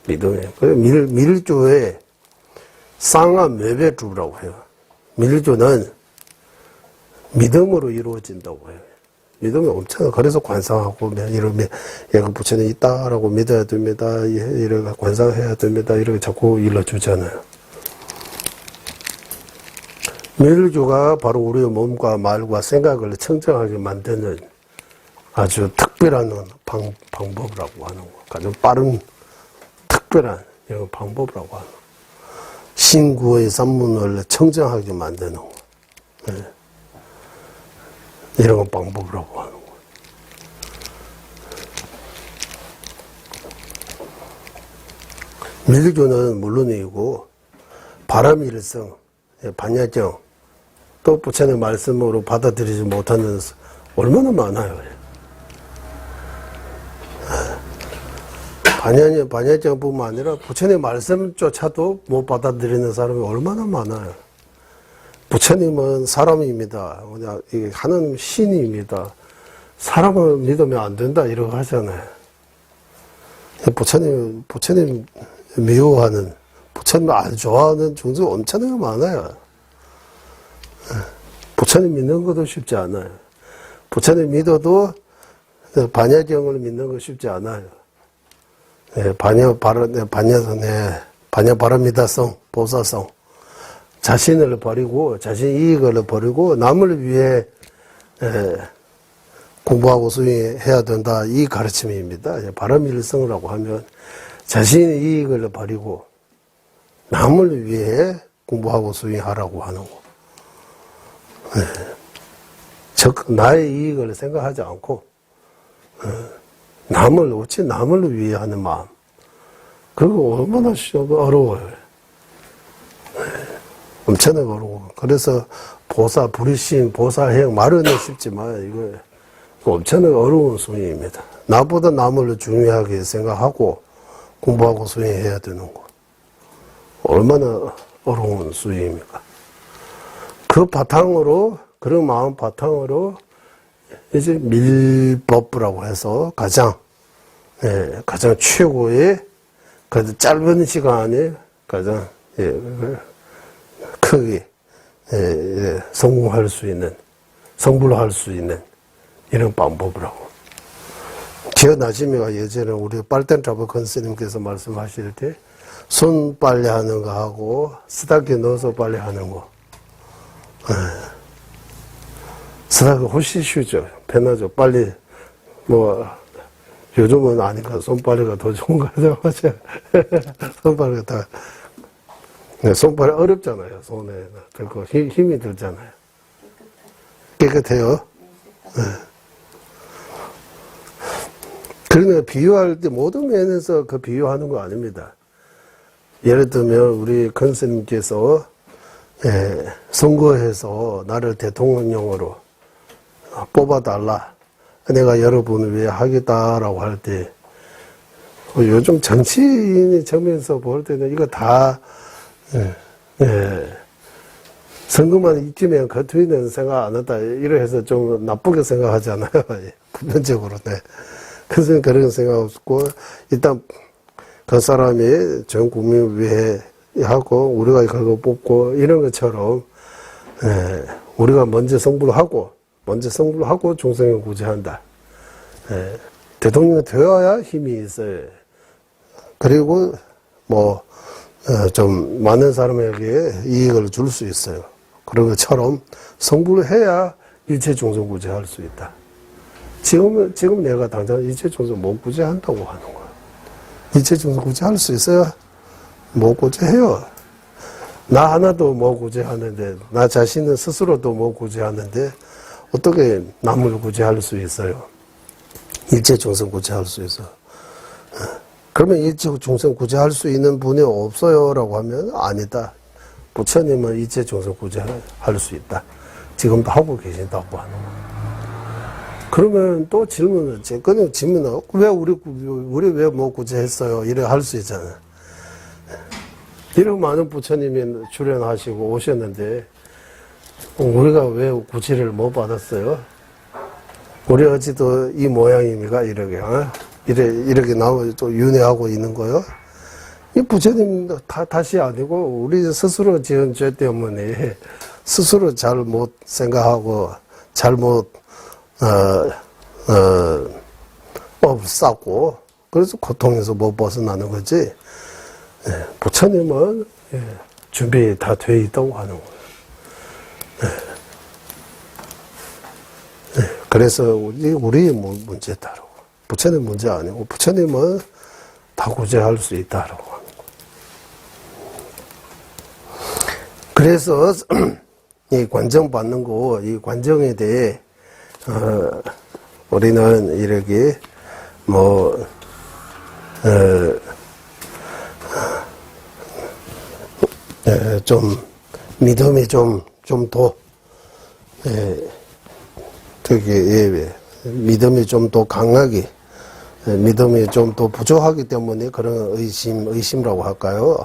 믿음이. 그래서 밀조의 쌍화 매배주라고 해요. 밀조는 믿음으로 이루어진다고 해요. 믿음이 엄청, 그래서 관상하고, 이러면, 얘가 부처님 있다라고 믿어야 됩니다. 이렇게 관상해야 됩니다. 이렇게 자꾸 일러주잖아요. 밀조가 바로 우리의 몸과 말과 생각을 청정하게 만드는 아주 특별한 방법이라고 하는 거. 아주 빠른, 특별한 이런 방법이라고 하는 거. 신구의 산문을 청정하게 만드는 거. 네. 이런 방법이라고 하는 거. 밀조는 물론이고, 바람일성, 반야정, 또 부처님 말씀으로 받아들이지 못하는 얼마나 많아요. 반야정뿐만 아니라 부처님 말씀조차도 못 받아들이는 사람이 얼마나 많아요. 부처님은 사람입니다. 하나님 신입니다. 사람을 믿으면 안 된다 이러고 하잖아요. 부처님 미워하는, 부처님 아주 좋아하는 종류가 엄청나게 많아요. 부처님 믿는 것도 쉽지 않아요. 부처님 믿어도 반야경을 믿는 거 쉽지 않아요. 반야바라미다성, 보사성. 자신을 버리고, 자신 이익을 버리고, 남을 위해, 공부하고 수행해야 된다. 이 가르침입니다. 바람일성이라고 하면, 자신의 이익을 버리고, 남을 위해 공부하고 수행하라고 하는 거. 즉, 나의 이익을 생각하지 않고, 남을 위해 하는 마음. 그거 얼마나 어려워요. 엄청나게 어려워. 그래서 불이신, 보살행, 말은 쉽지만, 이거 엄청나게 어려운 수행입니다. 나보다 남을 중요하게 생각하고 공부하고 수행해야 되는 거. 얼마나 어려운 수행입니까? 그 바탕으로, 그런 마음 바탕으로, 이제 밀법이라고 해서 가장 최고의, 그 짧은 시간에 가장, 크게, 성공할 수 있는, 성불할 수 있는 이런 방법이라고. 기억나십니까? 예전에 우리 빨대잡아 건스님께서 말씀하실 때, 손 빨래 하는 거 하고, 스타키 넣어서 빨래 하는 거. 스타키 훨씬 쉽죠. 편하죠. 빨리, 요즘은 아니까 손빨래가 더 좋은 거 같아요. 손빨래가 다, 네, 손빨래 어렵잖아요. 손에 들고 힘이 들잖아요. 깨끗해요. 네. 그러면 비유할 때 모든 면에서 그 비유하는 거 아닙니다. 예를 들면 우리 큰 스님께서 선거해서 나를 대통령으로 뽑아달라. 내가 여러분을 위해 하겠다라고 할 때, 요즘 정치인이 정면에서 볼 때는 이거 다, 선거만 이기면 그 뒤는 생각 안 한다. 이래서 좀 나쁘게 생각하잖아요. 보편적으로. 네. 그래서 그런 생각 없고, 일단 그 사람이 전 국민을 위해 하고, 우리가 그거 뽑고, 이런 것처럼, 우리가 먼저 승부를 하고 중생을 구제한다. 대통령이 되어야 힘이 있어요. 그리고, 좀 많은 사람에게 이익을 줄 수 있어요. 그런 것처럼 승부를 해야 일체 중생 구제할 수 있다. 지금 내가 당장 일체 중생 못 구제한다고 하는 거야. 일체 중생 구제할 수 있어요? 못 구제해요. 나 하나도 못 구제하는데, 나 자신은 스스로도 못 구제하는데, 어떻게 남을 구제할 수 있어요? 일체 중생 구제할 수 있어. 그러면 일체 중생 구제할 수 있는 분이 없어요? 라고 하면 아니다. 부처님은 일체 중생 구제할 수 있다. 지금도 하고 계신다고 하는 거예요. 그러면 또 질문을, 그냥 질문은, 우리 왜 못 구제했어요? 이래 할 수 있잖아요. 이런 많은 부처님이 출연하시고 오셨는데, 우리가 왜 구제를 못 받았어요? 우리 어찌도 이 모양입니까? 이렇게 나오고 또 윤회하고 있는 거요? 이 부처님 다시 아니고, 우리 스스로 지은 죄 때문에 스스로 잘못 생각하고, 잘못, 쌓고, 그래서 고통에서 못 벗어나는 거지. 부처님은 준비 다 돼 있다고 하는 거예요. 그래서 우리의 문제다라고. 부처님 문제 아니고 부처님은 다 구제할 수 있다라고 하는 거예요. 그래서 이 관정 받는 거, 이 관정에 대해 우리는 이렇게 좀 믿음이 좀 더 되게 믿음이 좀 더 강하게, 믿음이 좀 더 부족하기 때문에 그런 의심이라고 할까요?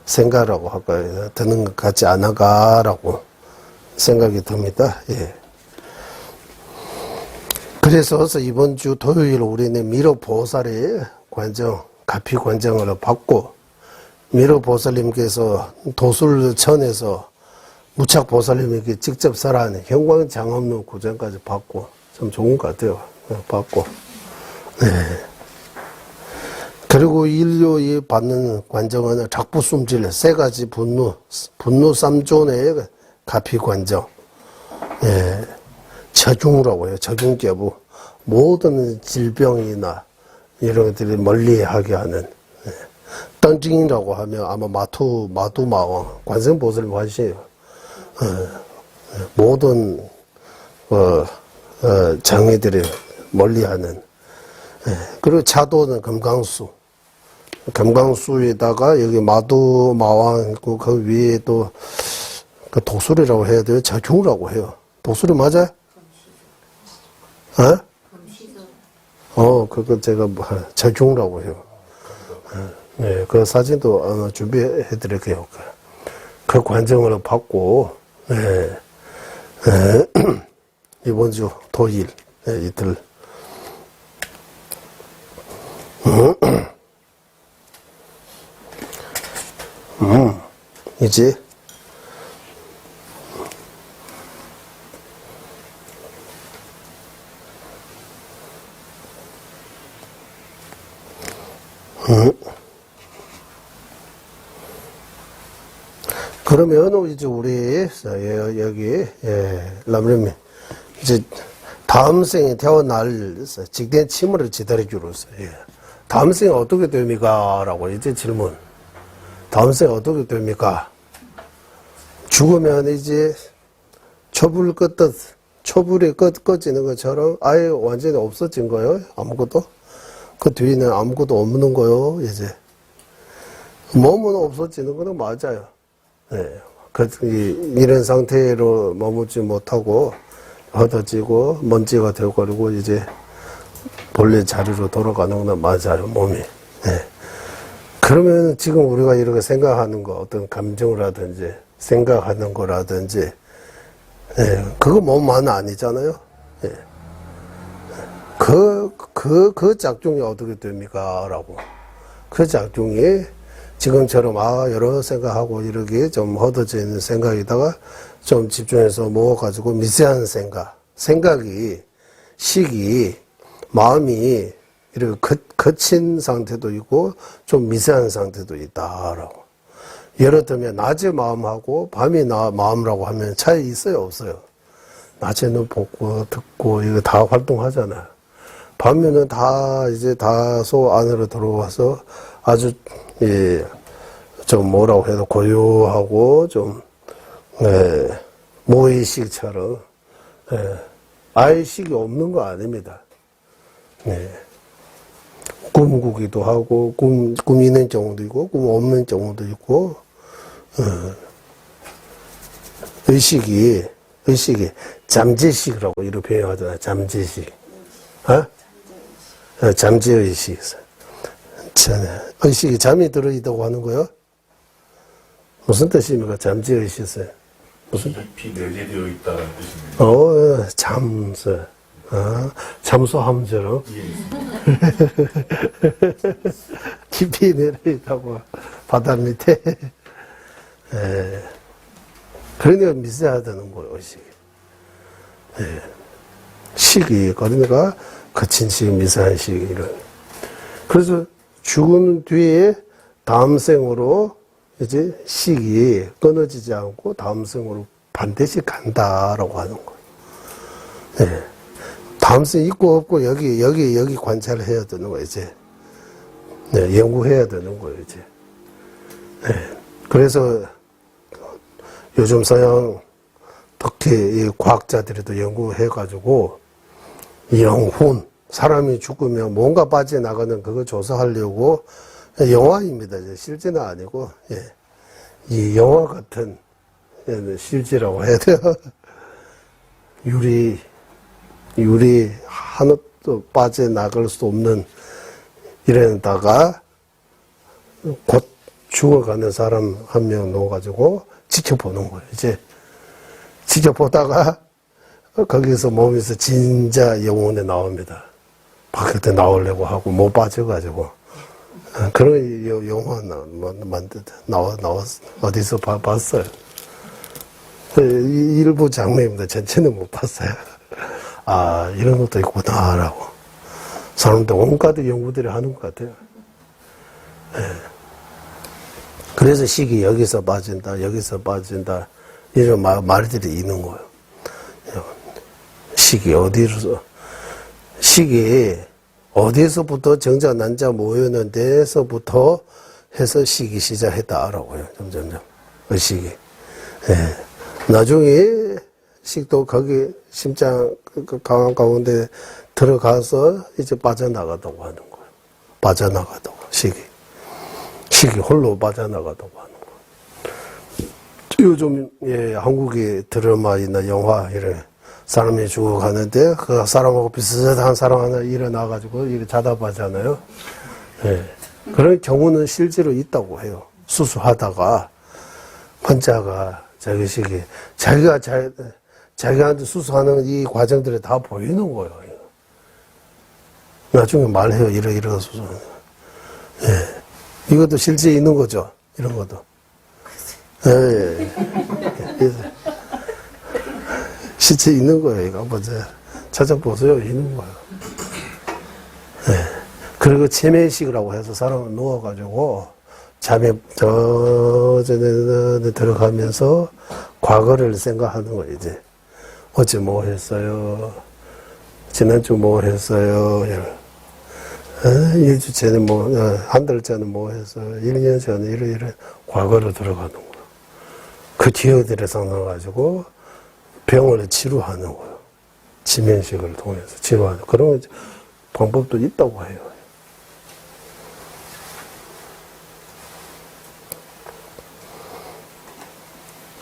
생각이라고 할까요? 드는 것 같지 않아가라고 생각이 듭니다. 예. 그래서 이번 주 토요일 우리는 미륵보살의 관정, 가피 관정을 받고, 미륵보살님께서 도술천에서 무착보살님에게 직접 설하는 형광장엄루 구정까지 받고, 참 좋은 것 같아요. 받고. 네. 그리고 인류이 받는 관정은 작부숨질, 세 가지 분노 삼존의 가피 관정. 예. 처중이라고 해요. 처중계부. 모든 질병이나 이런 것들이 멀리하게 하는. 던징이라고 하면 아마 마두마왕, 관세음보살님 하시요. 모든, 장애들을 멀리하는. 그리고 차도는 금강수. 금강수에다가 여기 마두마왕 있고 그 위에 또 그 독수리라고 해야 돼요. 저중이라고 해요. 독수리 맞아요? 그거 제가 저중이라고 해요. 네, 그 사진도 아마 준비해 드릴게요. 그 관정을 받고, 이번 주 토일, 이틀. 이제, 그러면 이제 우리 여기 람림이 이제 다음 생에 태어날 직된 치물을 기다려주로서, 예. 다음 생에 어떻게 됩니까? 라고 이제 질문. 다음 생에 어떻게 됩니까? 죽으면 이제 촛불 껐듯, 촛불이 꺼지는 것처럼 아예 완전히 없어진 거예요. 아무것도. 그 뒤에는 아무것도 없는 거예요. 이제. 몸은 없어지는 거는 맞아요. 예. 이런 상태로 머물지 못하고 헛어지고 먼지가 되어버리고 이제 본래 자리로 돌아가는 건 맞아요, 몸이. 예. 그러면 지금 우리가 이렇게 생각하는 거, 어떤 감정이라든지 생각하는 거라든지, 예. 그거 몸만 아니잖아요. 예. 그 작중이 어떻게 됩니까? 라고. 그 작중이 지금처럼 여러 생각하고 이렇게 좀 헛어져 있는 생각에다가 좀 집중해서 모아가지고 미세한 생각이, 식이, 마음이 이렇게 거친 상태도 있고 좀 미세한 상태도 있다라고. 예를 들면 낮의 마음하고 밤의 마음이라고 하면 차이 있어요, 없어요? 낮에는 보고 듣고 이거 다 활동하잖아요. 밤에는 다 이제 다소 안으로 들어와서 아주 좀 뭐라고 해도 고요하고 좀 무의식처럼 아예 식이 없는 거 아닙니다. 꿈 꾸기도 하고 꿈 있는 경우도 있고 꿈 없는 경우도 있고 의식이 잠재식이라고 이렇게 표현하잖아요. 잠재식. 잠재의식. 의식이 잠이 들어있다고 하는 거요? 무슨 뜻입니까? 잠재의식은? 무슨 뜻?
깊이 내재되어 있다는 뜻입니다.
잠수. 잠수함처럼. 깊이 내려있다고, 바다 밑에. 그러니까 미세하다는 거예요, 의식이. 식이, 그러니까 거친 식, 미세한 식, 이런. 그래서 죽은 뒤에 다음 생으로 이제 식이 끊어지지 않고 다음 생으로 반드시 간다라고 하는 거예요. 다음 생 있고 없고 여기 관찰을 해야 되는 거예요, 이제. 연구해야 되는 거예요, 이제. 그래서 요즘 서양 특히 이 과학자들이 연구해가지고 영혼, 사람이 죽으면 뭔가 빠져나가는 그거 조사하려고 영화입니다. 실제는 아니고, 이 영화 같은 실제라고 해야 돼요. 유리 하나도 빠져나갈 수 없는 이래다가 곧 죽어가는 사람 한 명 넣어가지고 지켜보는 거예요. 이제 지켜보다가 거기서 몸에서 진짜 영혼이 나옵니다. 밖에 나오려고 하고 못 빠져가지고 그런 영화 어디서 봤어요. 일부 장면입니다. 전체는 못 봤어요. 이런 것도 있구나라고 사람들 온갖 연구들이 하는 것 같아요. 그래서 식이 여기서 빠진다 이런 말들이 있는 거예요. 식이 어디서부터 정자 난자 모이는 데서부터 해서 식이 시작했다라고요. 점점점 의식이. 나중에 식도 거기 심장 강한 가운데 들어가서 이제 빠져나가다고 하는 거예요. 빠져나가다고 식이 홀로 빠져나가다고 하는 거예요. 요즘 한국의 드라마나 영화 이런 사람이 죽어가는데 그 사람하고 비슷한 사람 하나 일어나가지고 이렇게 자답하잖아요. 그런 경우는 실제로 있다고 해요. 수술하다가 환자가 자기식이 자기한테 수술하는 이 과정들이 다 보이는 거예요. 나중에 말해요. 이러 수술. 이것도 실제 있는 거죠. 이런 것도. 실제 있는 거예요. 이거 한번 찾아보세요. 있는 거예요. 그리고 치매식이라고 해서 사람을 누워가지고 잠에 들어가면서 과거를 생각하는 거예요. 이제 어제 뭐 했어요? 지난주 뭐 했어요? 일주 전에 뭐, 한 달 전에 뭐 했어요? 1년 전에 이래 과거로 들어가는 거예요. 그 기억들에서 나가지고 병을 치료하는 거예요. 지면식을 통해서 치료하는 그런 방법도 있다고 해요.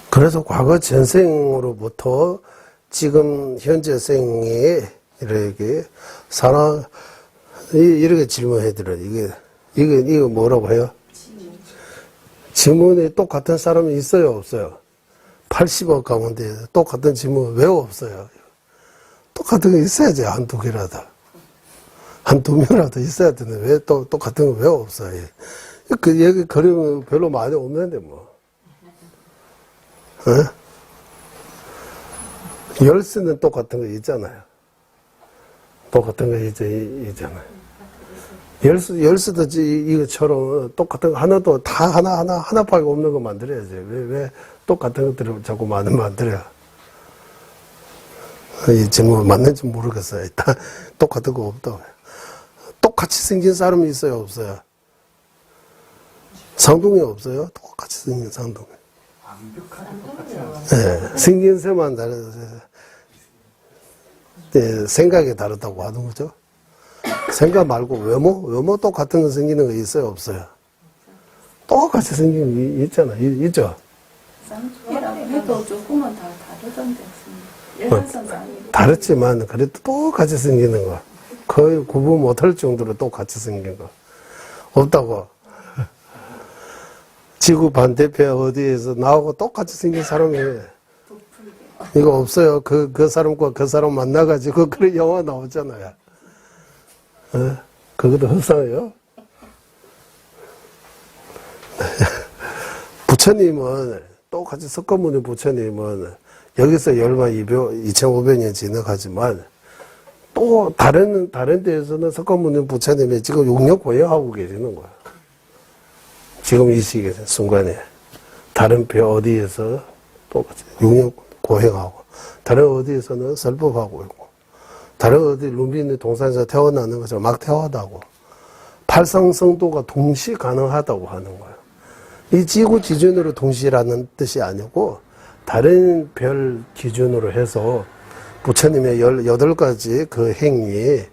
그래서 과거 전생으로부터 지금 현재 생에 이렇게 이렇게 질문해 드려요. 이게 뭐라고 해요? 지문이 똑같은 사람이 있어요, 없어요? 80억 가운데 똑같은 지문 왜 없어요? 똑같은 거 있어야지, 한두 개라도. 한두 명이라도 있어야 되는데, 왜 똑같은 거 왜 없어요? 여기 그림은 별로 많이 없는데, 뭐. 열쇠는 똑같은 거 있잖아요. 똑같은 거 있잖아요. 열쇠도 이것처럼 똑같은 거 하나도 다 하나밖에 없는 거 만들어야지. 왜 똑같은 것들을 자꾸 만들어야. 이 질문 맞는지 모르겠어요. 일단 똑같은 거 없다고. 똑같이 생긴 사람이 있어요, 없어요? 상동이 없어요? 똑같이 생긴 상동이. 네, 생긴 새만 다르세요. 네, 생각이 다르다고 하는 거죠. 생각 말고 외모 똑같은 거 생기는 거 있어요, 없어요? 똑같이 생긴 게 있잖아, 있죠?
쌍둥이라고 해도 조금은 다 다르던데. 예산선 아니고.
다르지만 그래도 똑같이 생기는 거 거의 구분 못할 정도로 똑같이 생긴 거 없다고. 지구 반대편 어디에서 나하고 똑같이 생긴 사람이 이거 없어요. 그 사람과 그 사람 만나가지고 그런 영화 나오잖아요. 그것도 흑상이에요. 부처님은 똑같이 석가모니 부처님은 여기서 열만 2500년 지나가지만 또 다른 데에서는 석가모니 부처님이 지금 용력 고행하고 계시는 거야. 지금 이 시기 순간에 다른 배 어디에서 똑같이 용력 고행하고 다른 어디에서는 설법하고 있고 다른 어디 루빈이 동산에서 태어나는 것처럼 막 태어나고 팔상성도가 동시 가능하다고 하는 거예요. 이 지구 기준으로 동시라는 뜻이 아니고 다른 별 기준으로 해서 부처님의 18가지 그 행위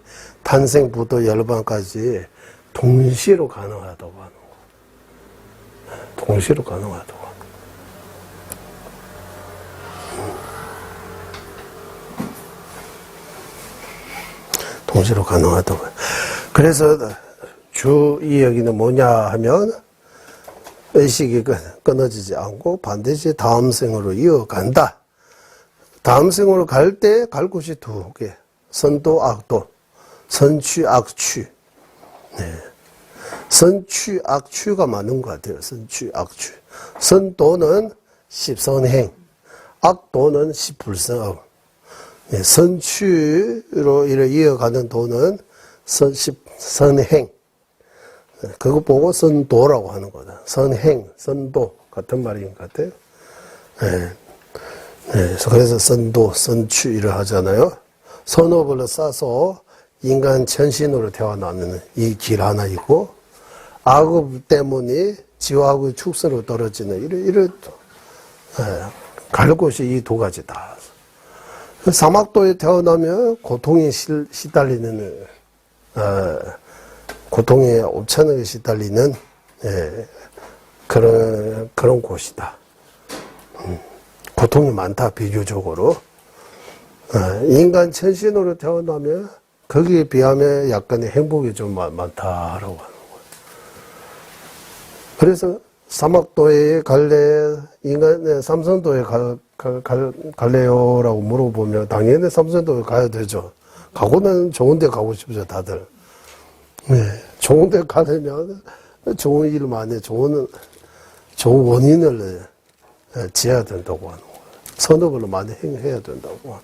탄생, 부도, 열반까지 동시로 가능하다고 하는 거예요. 동시로 가능하다고 하는 거예요. 동시로 가능하다고. 그래서 주 이야기는 뭐냐 하면 의식이 끊어지지 않고 반드시 다음 생으로 이어간다. 다음 생으로 갈 때 갈 곳이 두 개. 선도, 악도. 선취, 악취. 네. 선취, 악취가 많은 것 같아요. 선취, 악취. 선도는 십선행. 악도는 십불성. 네. 선취로 이어가는 도는 선행. 그거 보고 선도라고 하는 거다. 선행, 선도 같은 말인 것 같아요. 네. 네. 그래서 선도, 선취를 하잖아요. 선업을 싸서 인간 천신으로 태어나는 이 길 하나 있고, 악업 때문에 지화하고 축세로 떨어지는 이런 갈 곳이 이 두 가지다. 사막도에 태어나면 고통에 시달리는 고통에 옵차하게 시달리는 그런 곳이다. 고통이 많다 비교적으로. 인간 천신으로 태어나면 거기에 비하면 약간의 행복이 좀 많다라고 하는 거예요. 그래서 사막도에 갈래, 인간 삼선도에 갈래요라고 물어보면 당연히 삼선도에 가야 되죠. 가고는 좋은 데 가고 싶죠, 다들. 네, 좋은 데 가려면 좋은 일을 많이, 좋은 원인을 지어야 된다고 하는 거예요. 선업을 많이 행해야 된다고 하는 거예요.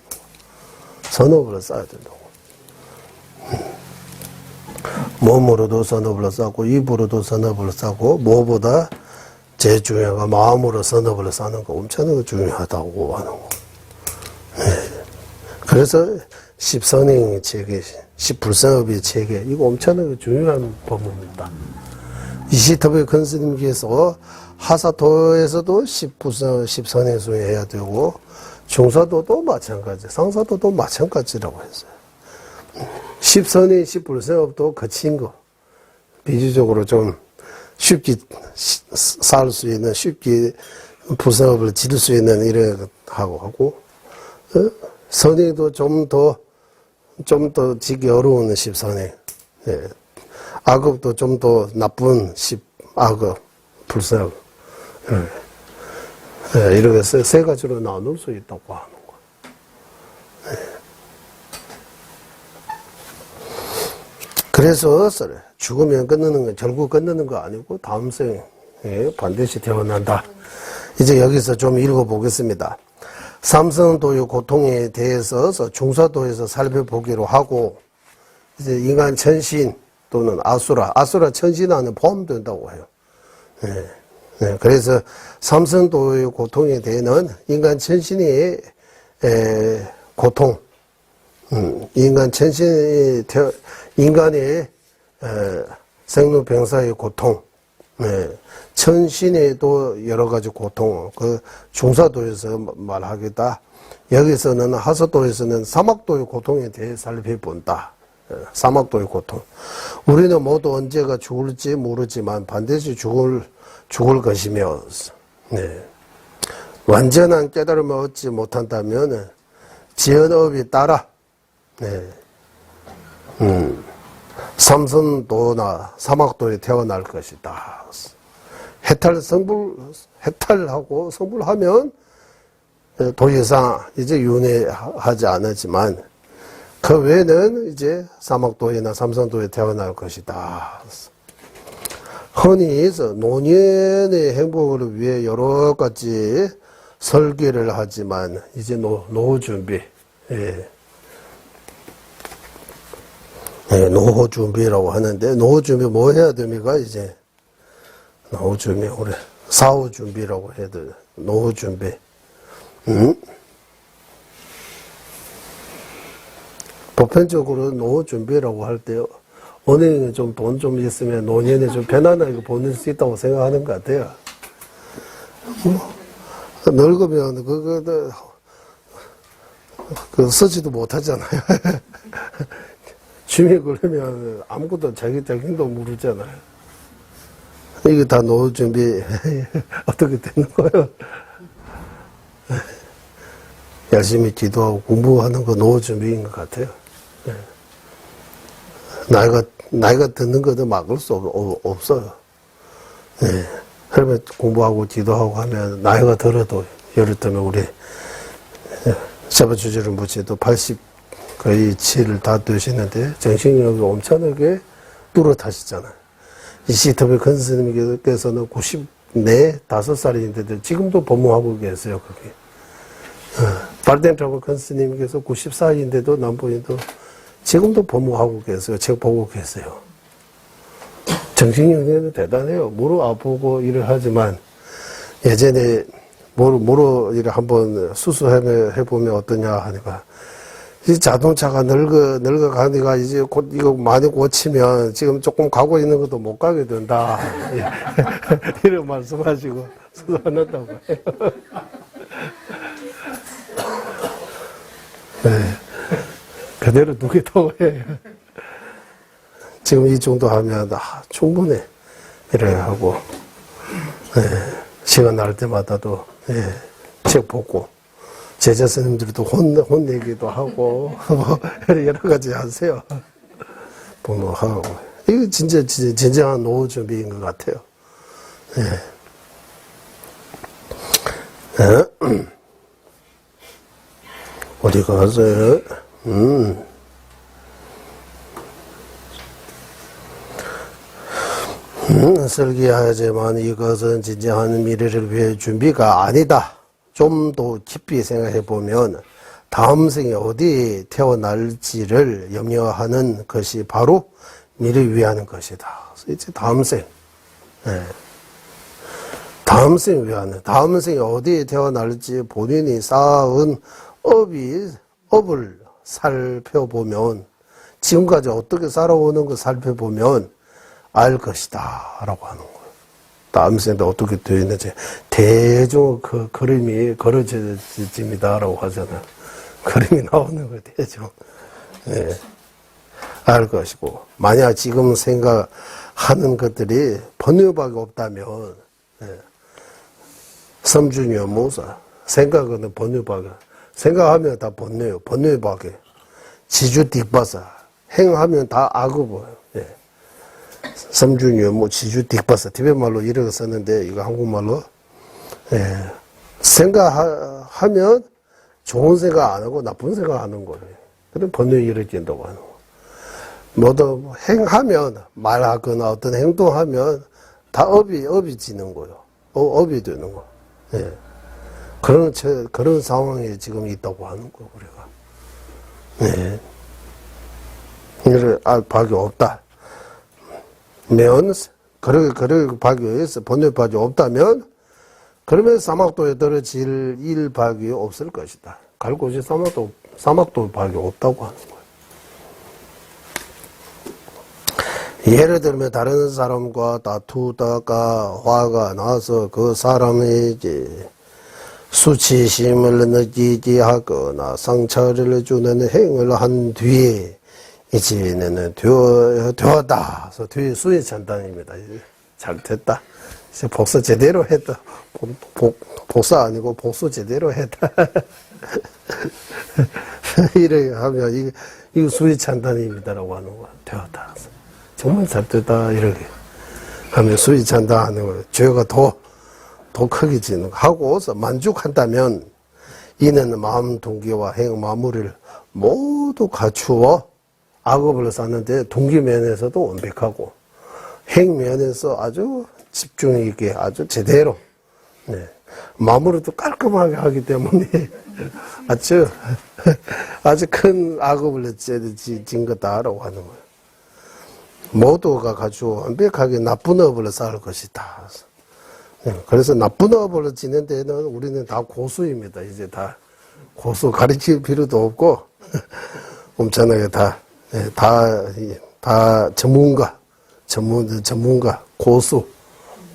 선업을 쌓아야 된다고. 몸으로도 선업을 쌓고, 입으로도 선업을 쌓고, 무엇보다 제일 중요한 건 마음으로 선업을 쌓는 거 엄청나게 중요하다고 하는 거. 네. 그래서 십선행 체계, 십불성업의 체계, 이거 엄청나게 중요한 법문입니다. 이시터베 큰 스님께서 하사도에서도 십선행수 해야 되고, 중사도도 마찬가지, 상사도도 마찬가지라고 했어요. 십선행, 십불성업도 거친 거, 비주적으로 좀 쉽게 살 수 있는, 쉽게 불성업을 지를 수 있는 이런 하고, 선행도 좀 더 지기 어려운 십선행, 예. 악업도 좀 더 나쁜 십악업, 불성업, 예. 이렇게 세 가지로 나눌 수 있다고 하는 거. 예. 그래서 죽으면 끝나는 건 결국 끝나는 거 아니고 다음 생에 반드시 태어난다. 이제 여기서 좀 읽어보겠습니다. 삼성도의 고통에 대해서 중사도에서 살펴보기로 하고, 이제 인간 천신 또는 아수라 천신 안에 포함된다고 해요. 네. 네. 그래서 삼성도의 고통에 대해는 인간 천신의 고통, 인간 천신이 인간의 생로병사의 고통, 네. 천신에도 여러 가지 고통, 그 중사도에서 말하겠다. 여기서는 하사도에서는 사막도의 고통에 대해 살펴본다. 사막도의 고통. 우리는 모두 언제가 죽을지 모르지만 반드시 죽을 것이며, 네. 완전한 깨달음을 얻지 못한다면 지연업에 따라, 네. 삼선도나 사막도에 태어날 것이다. 해탈하고 성불하면 더 이상 이제 윤회하지 않았지만 그 외에는 이제 사막도나 삼선도에 태어날 것이다. 흔히 노년의 행복을 위해 여러 가지 설계를 하지만 이제 노후 준비, 예. 네, 노후 준비라고 하는데, 노후 준비 뭐 해야 됩니까, 이제? 노후 준비, 우리, 사후 준비라고 해야 돼. 노후 준비. 보편적으로 노후 준비라고 할 때, 은행에 좀 돈 좀 있으면 노년에 좀 편안하게 보낼 수 있다고 생각하는 것 같아요. 늙으면, 쓰지도 못하잖아요. 줌이 그러면 아무것도 자기 힘도 모르잖아요. 이게 다 노후 준비 어떻게 되는 거예요? 열심히 기도하고 공부하는 거 노후 준비인 것 같아요. 나이가 드는 것도 막을 수 없어요. 그러면 공부하고 기도하고 하면 나이가 들어도 예를 들면 우리 샤바주지를 무지도 80 거의 7을 다 되시는데 정신력이 엄청나게 뚜렷하시잖아요. 이시터베 큰 스님께서는 94, 5살인데도 지금도 법문하고 계세요. 거기. 발덴트라고 큰 스님께서 94인데도 남부인도 지금도 법문하고 계세요. 책 보고 계세요. 정신력은 대단해요. 무릎 아프고 일을 하지만 예전에 무릎 일을 한번 수술해보면 어떠냐 하니까 이 자동차가 늙어가니까 이제 곧 이거 많이 고치면 지금 조금 가고 있는 것도 못 가게 된다. 이런 말씀하시고 수고 안 한다고 해요. 네. 그대로 두겠다고 해요. 지금 이 정도 하면 충분해. 이래 하고, 네. 시간 날 때마다도, 네. 책 보고, 제자 스님들도 혼내기도 하고, 여러 가지 하세요. 부모하고. 이거 진정한 노후 준비인 것 같아요. 네. 어디 가세요? 설계하지만 이것은 진정한 미래를 위해 준비가 아니다. 좀 더 깊이 생각해 보면 다음 생에 어디에 태어날지를 염려하는 것이 바로 미래를 위하는 것이다. 이제 다음 생, 네. 다음 생 위하는, 다음 생에 어디에 태어날지 본인이 쌓은 업을 살펴보면, 지금까지 어떻게 살아오는 거 살펴보면 알 것이다 라고 하는 거예요. 다음 생에 어떻게 되어 있는지 대충 그 그림이 그려집니다 라고 하잖아요. 그림이 나오는 거 대충 예, 알 것이고, 만약 지금 생각하는 것들이 번뇌밖에 없다면 예, 섬중요무사 생각은 번뇌밖에, 생각하면 다 번뇌요. 번뇌밖에 지주 딕바사 행하면 다 악어보요. 예. 섬중요무 지주 딕바사 티베트 말로 이렇게 썼는데 이거 한국말로 예. 생각하면 좋은 생각 안 하고 나쁜 생각 하는 거예요. 그럼 번뇌 이루어진다고 하는 거. 모두 행하면 말하거나 어떤 행동하면 다 업이 지는 거예요. 업이 되는 거. 예. 그런 상황에 지금 있다고 하는 거 우리가. 네. 이를 알 밖에 없다. 면 그렇게 밖에 의해서 번뇌 밖에 없다면 그러면 사막도에 떨어질 일밖에 없을 것이다. 갈 곳이 사막도 밖에 없다고 하는 거예요. 예를 들면 다른 사람과 다투다가 화가 나서 그 사람에게 수치심을 느끼게 하거나 상처를 주는 행을 한 뒤에 이제는 되었다. 그래서 뒤에 수의 찬단입니다. 잘 됐다. 이제 복수 제대로 했다. 복수 아니고 복수 제대로 했다. 이렇게 하면 이거 수의 찬단입니다라고 하는 거야. 되었다. 정말 잘 됐다. 이렇게 하면 수의 찬단하는 거예요. 죄가 더 크게 지는 거. 하고서 만족한다면 이는 마음 동기와 행 마무리를 모두 갖추어 악업을 쌓는데 동기면에서도 완벽하고 행면에서 아주 집중 있게 아주 제대로 네. 마무리도 깔끔하게 하기 때문에 아주 큰 악업을 진 거다라고 하는 거예요. 모두가 갖추어 완벽하게 나쁜 업을 쌓을 것이다. 그래서 나쁜 업을 지는 데는 우리는 다 고수입니다. 이제 다 고수 가르칠 필요도 없고 엄청나게 다 전문가 고수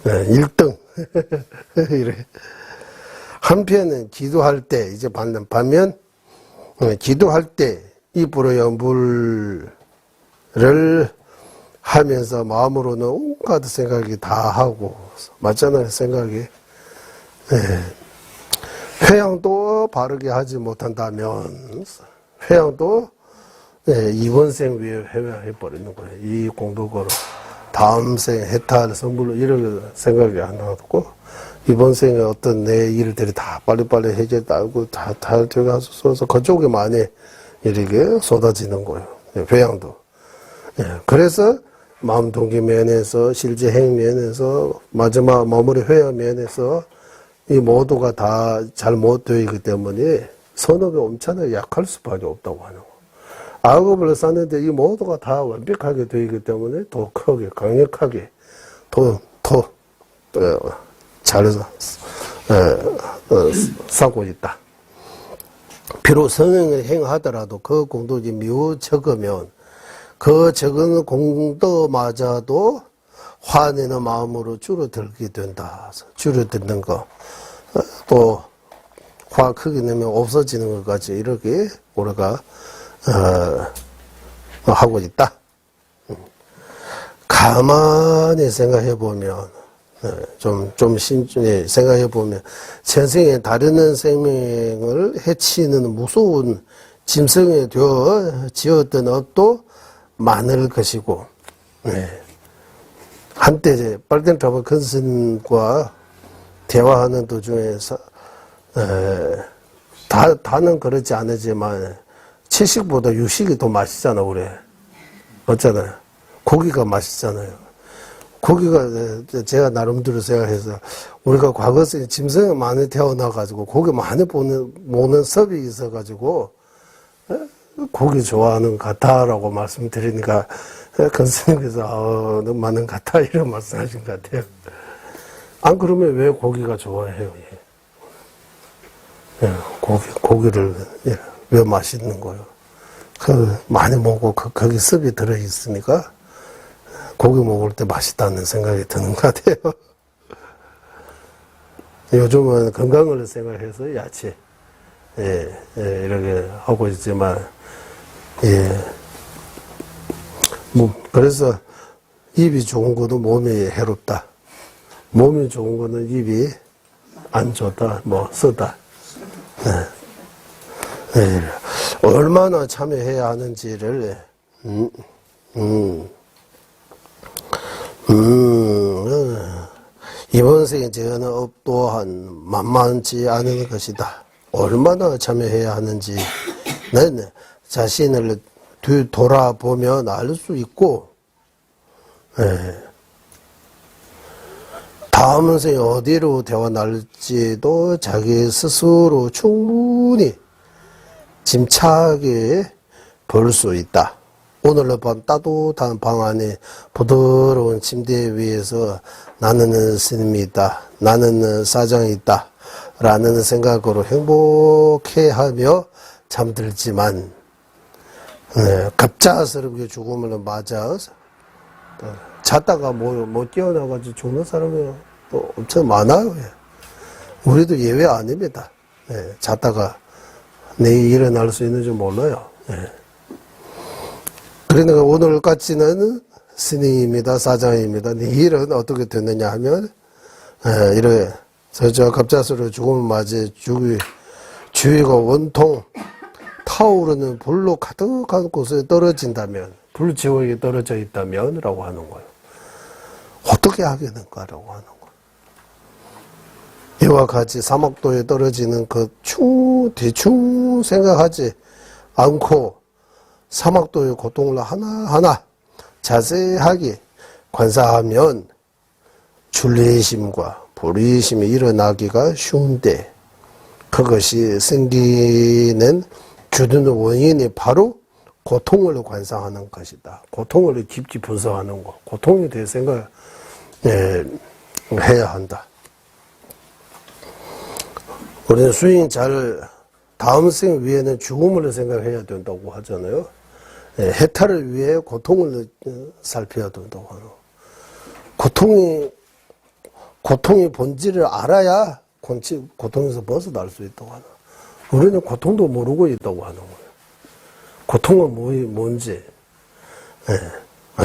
1등 이래. 한편은 기도할 때 이제 반면 기도할 때 입으로요 물을 하면서 마음으로는 온갖 생각이 다 하고 맞잖아요. 생각이 회양도 바르게 하지 못한다면 회양도 이번 생 위에 회양해버리는 거예요. 이 공덕으로 다음 생 해탈 선물로 이렇게 생각이 안 나고 이번 생에 어떤 내 일들이 다 빨리빨리 해결되고 다 들어가서 그쪽에 많이 이렇게 쏟아지는 거예요. 회양도. 그래서 마음 동기 면에서 실제 행 면에서 마지막 마무리 회양 면에서 이 모두가 다 잘못되어 있기 때문에 선업이 엄청나게 약할 수밖에 없다고 하는 거. 악업을 쌓는데 이 모두가 다 완벽하게 되어 있기 때문에 더 크게 강력하게 더 잘 쌓고 있다. 비록 성행을 행하더라도 그 공덕이 매우 적으면 그 적은 공덕마저도 화내는 마음으로 줄어들게 된다. 줄어드는 거. 또 화 크게 내면 없어지는 것까지 이렇게 우리가 하고 있다. 가만히 생각해 보면 좀 신중히 생각해 보면 전생에 다른 생명을 해치는 무서운 짐승에 되어 지었던 업도 많을 것이고 한때 빨갱트라바 근선과 대화하는 도중에서 다는 그렇지 않지만 채식보다 유식이 더 맛있잖아 우리. 어쩌나요? 고기가 맛있잖아요. 고기가 제가 나름대로 생각해서 우리가 과거에 짐승이 많이 태어나가지고 고기 많이 먹는 섭이 있어가지고 고기 좋아하는 것 같다라고 말씀드리니까 근스님께서 너무 많은 것 같다 이런 말씀하신 것 같아요. 안 그러면 왜 고기가 좋아해요? 고기를 왜 맛있는 거예요? 많이 먹고 거기 습이 들어있으니까 고기 먹을 때 맛있다는 생각이 드는 것 같아요. 요즘은 건강을 생각해서 야채, 이렇게 하고 있지만, 그래서 입이 좋은 거도 몸이 해롭다. 몸이 좋은 거는 입이 안 좋다, 쓰다. 얼마나 참여해야 하는지를, 이번 생에 저는 업 또한 만만치 않은 것이다. 얼마나 참여해야 하는지는 자신을 뒤돌아보면 알 수 있고, 다음 생에 어디로 태어날지도 자기 스스로 충분히 짐차게 볼 수 있다. 오늘 밤 따뜻한 방 안에 부드러운 침대 위에서 나는 스님이 있다. 나는 사장이 있다. 라는 생각으로 행복해하며 잠들지만 갑작스럽게 죽음을 맞아 자다가 못 깨어나가지고 죽는 사람이 또 엄청 많아요. 우리도 예외 아닙니다. 자다가 내일 일어날 수 있는지 몰라요. 그러니까 오늘까지는 스님입니다. 사장입니다. 내일은 어떻게 됐느냐 하면 이렇게 저 갑작스러운 죽음을 맞이 주위가 온통 타오르는 불로 가득한 곳에 떨어진다면, 불지옥에 떨어져 있다면 라고 하는 거예요. 어떻게 하겠는가라고 하는 거예요. 이와 같이 사막도에 떨어지는 대충 생각하지 않고 사막도의 고통을 하나하나 자세하게 관사하면 출리심과 불의심이 일어나기가 쉬운데, 그것이 생기는 주된 원인이 바로 고통을 관사하는 것이다. 고통을 깊이 분석하는 것, 고통에 대해 생각해야 한다. 우리는 수행 다음 생 위에는 죽음을 생각해야 된다고 하잖아요. 해탈을 위해 고통을 살펴야 된다고 하는. 고통의 본질을 알아야 고통에서 벗어날 수 있다고 하는. 우리는 고통도 모르고 있다고 하는 거예요. 고통은 뭔지.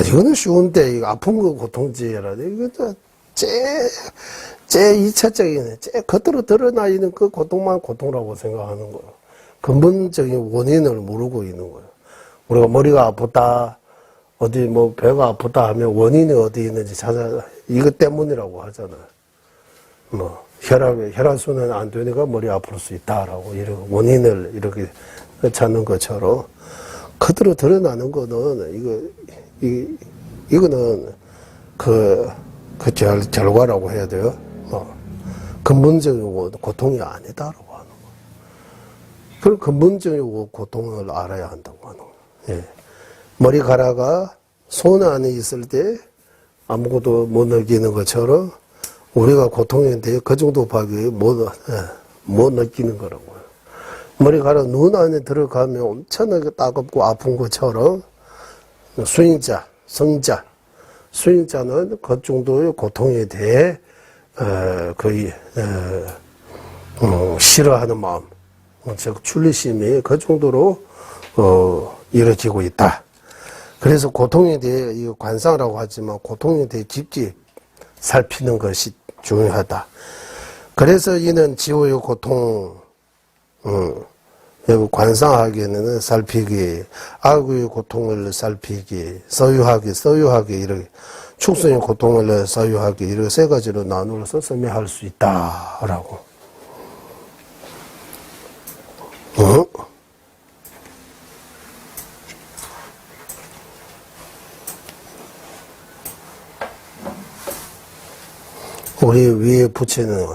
이거는 쉬운데, 이거 아픈 거 고통지라. 이거 제일 2차적인, 제일 겉으로 드러나 있는 그 고통만 고통이라고 생각하는 거예요. 근본적인 원인을 모르고 있는 거예요. 우리가 머리가 아프다, 어디 배가 아프다 하면 원인이 어디 있는지 이것 때문이라고 하잖아요. 혈액순환이 안 되니까 머리 아플 수 있다라고, 이런 원인을 이렇게 찾는 것처럼, 겉으로 드러나는 거는, 이거는 결과라고 해야 돼요. 근본적인 고통이 아니다라고 하는 거예요. 그런 근본적인 고통을 알아야 한다고 하는 거예요. 머리카락가 손 안에 있을 때 아무것도 못 느끼는 것처럼 우리가 고통에 대해 그 정도밖에 못 느끼는 거라고요. 머리카락 눈 안에 들어가면 엄청나게 따갑고 아픈 것처럼 수행자는 그 정도의 고통에 대해 거의 싫어하는 마음, 즉 출리심이 그 정도로 이루어지고 있다. 그래서 고통에 대해 이 관상이라고 하지만 고통에 대해 깊이 살피는 것이 중요하다. 그래서 이는 지옥의 고통, 관상하기에는 살피기, 악의 고통을 살피기, 서유하기 이렇게 축생의 고통을 서유하기 이렇게 세 가지로 나누어서 설명할 수 있다라고. 우리 위에 부처는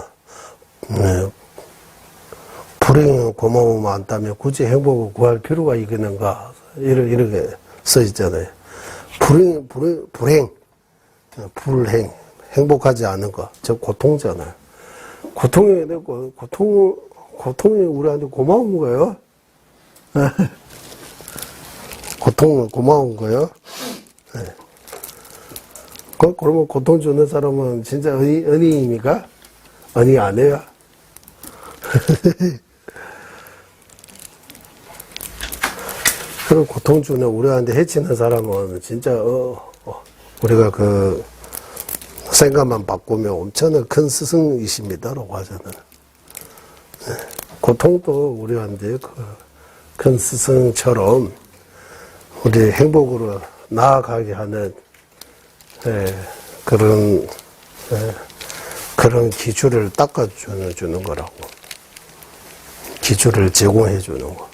불행은 고마움이 많다면 굳이 행복을 구할 필요가 있겠는가, 이렇게 써 있잖아요. 불행, 행복하지 않은 거, 즉 고통잖아요. 고통이 우리한테 고마운 거예요. 고통은 고마운 거요. 네. 그러면 고통 주는 사람은 진짜 은희입니까? 은희 안 해요? 그런 고통 주는 우리한테 해치는 사람은 진짜 우리가 그 생각만 바꾸면 엄청난 큰 스승이십니다라고 하잖아요. 네. 고통도 우리한테 큰 스승처럼 우리 행복으로 나아가게 하는 그런 기초를 닦아주는 거라고. 기초를 제공해 주는 거.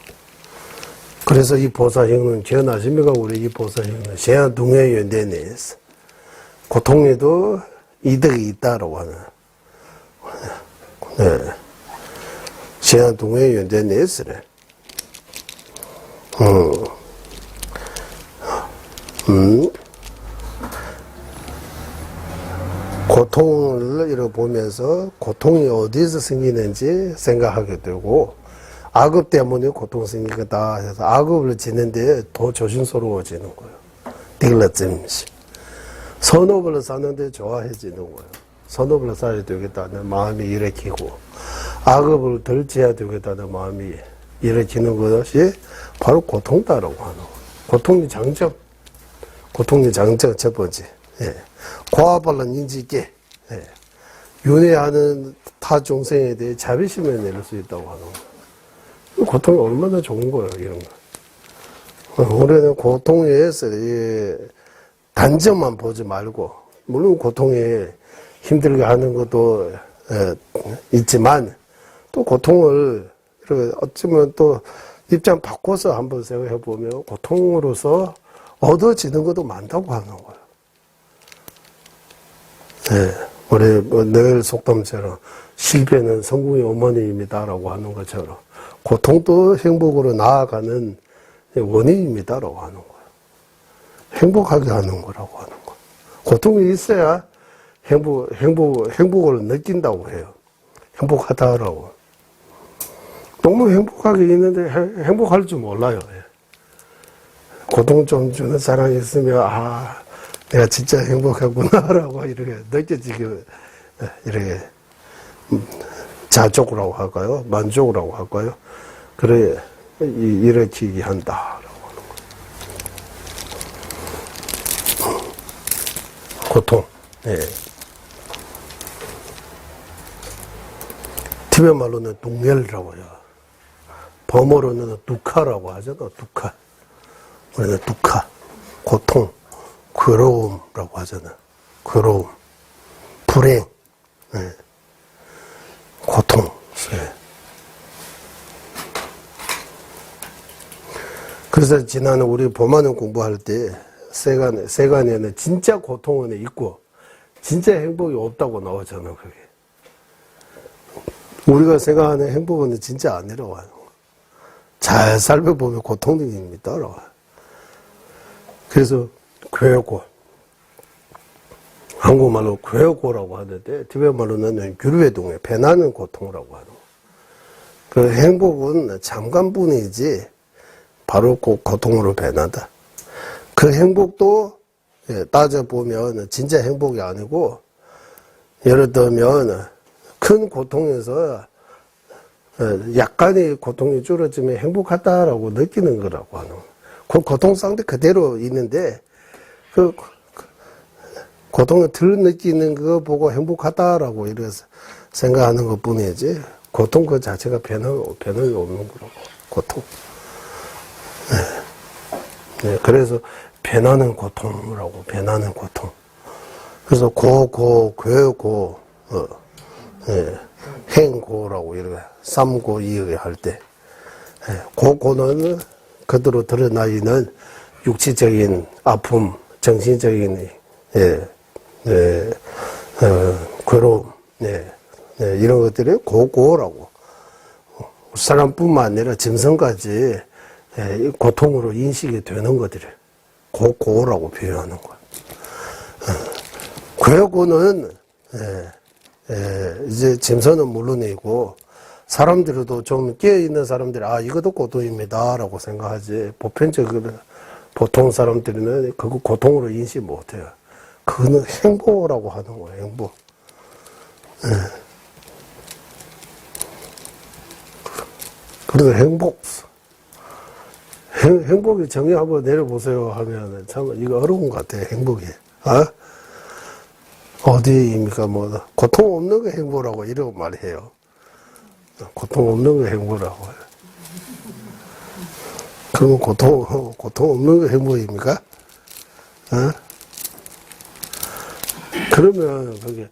그래서 이 보살형은 기억나십니까? 우리 이 보살형은 제한동해 연대내에서 고통에도 이득이 있다라고 하는. 네. 제한동해 연대내에서래. 고통을 이렇게 보면서 고통이 어디서 생기는지 생각하게 되고 악업 때문에 고통 생기겠다 해서 악업을 지는데 더 조심스러워지는 거예요. 딜러쯤씩. 선업을 사는데 좋아해지는 거예요. 선업을 쌓아야 되겠다는 마음이 일으키고 악업을 덜 지어야 되겠다는 마음이 일으키는 것이 바로 고통다라고 하는 거예요. 고통의 장점 첫 번째. 예. 고아발란 인지 있게 윤회하는 타众生에 대해 자비심을 내릴 수 있다고 하는 거예요. 고통이 얼마나 좋은 거예요, 이런 거. 우리는 고통에 의해서 단점만 보지 말고, 물론 고통에 힘들게 하는 것도 있지만, 또 고통을 이렇게 어쩌면 또 입장 바꿔서 한번 생각해 보면 고통으로서 얻어지는 것도 많다고 하는 거예요. 네, 우리 늘 속담처럼 실패는 성공의 어머니입니다라고 하는 것처럼 고통도 행복으로 나아가는 원인입니다라고 하는 거예요. 행복하게 하는 거라고 하는 거예요. 고통이 있어야 행복을 느낀다고 해요. 행복하다라고. 너무 행복하게 있는데 행복할 줄 몰라요. 고통 좀 주는 사람이 있으면 내가 진짜 행복하구나라고 이렇게 느껴지게 이렇게 자족이라고 할까요? 만족이라고 할까요? 그래 일으키게 한다라고 하는 거예요. 고통. 예. 티베트 말로는 동멸이라고 해요. 범어로는 두카라고 하잖아. 두카. 우리는 두카. 고통. 괴로움이라고 하잖아. 괴로움. 불행. 예. 고통. 예. 그래서 지난해 우리 봄하는 공부할 때 세간에는 진짜 고통은 있고 진짜 행복이 없다고 나오잖아. 그게. 우리가 생각하는 행복은 진짜 아니라고 하는 거야. 잘 살펴보면 고통입니다. 그래서 괴고, 한국말로 괴고라고 하는데 티베트 말로는 규르웨동에 배나는 고통이라고 하는 거야. 그 행복은 잠깐뿐이지 바로 그 고통으로 배나다. 그 행복도 따져보면 진짜 행복이 아니고 예를 들면 큰 고통에서 약간의 고통이 줄어지면 행복하다라고 느끼는 거라고 하는 거예요. 그 고통 상태 그대로 있는데 그 고통을 덜 느끼는 거 보고 행복하다라고 이렇게 생각하는 것 뿐이지 고통 그 자체가 변함이 없는 거라고. 고통. 네, 그래서 변하는 고통이라고. 변하는 고통. 그래서 괴고 행고라고 이렇게 삼고 이렇게 할 때 고는 그대로 드러나 있는 육체적인 아픔, 정신적인 괴로움, 이런 것들이 고라고. 사람뿐만 아니라 짐승까지 고통으로 인식이 되는 것들이 고라고 표현하는 거야. 괴고는 이제 짐승은 물론이고 사람들도 좀 깨어있는 사람들이 이것도 고통입니다 라고 생각하지 보편적으로 보통 사람들은 그거 고통으로 인식 못해요. 그거는 행복이라고 하는 거예요. 행복. 예. 그래서 행복이 정의 한번 내려보세요 하면 참 이거 어려운 것 같아요. 행복이. 어디입니까? 뭐 고통 없는 게 행복이라고 이러고 말해요. 고통 없는 게 행복이라고 해요. 그러면 고통 없는 게 행복입니까? 그러면 그게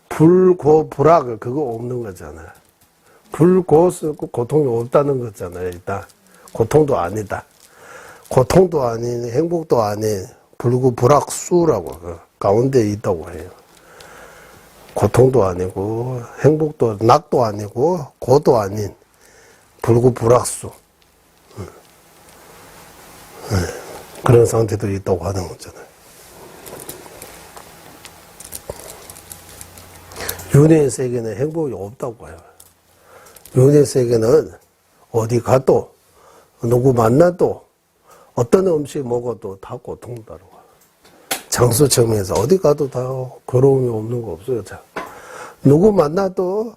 불고불악 그거 없는 거잖아요. 불고스 고통이 없다는 거잖아요. 일단 고통도 아니다. 고통도 아닌 행복도 아닌 불구불악수라고 그 가운데 있다고 해요. 고통도 아니고 행복도 낙도 아니고 고도 아닌 불구불악수 그런 상태도 있다고 하는 거잖아요. 윤회의 세계는 행복이 없다고 해요. 윤회의 세계는 어디 가도 누구 만나도 어떤 음식 먹어도 다 고통다라고 해요. 장수 측면에서 어디 가도 다 괴로움이 없는 거 없어요. 누구 만나도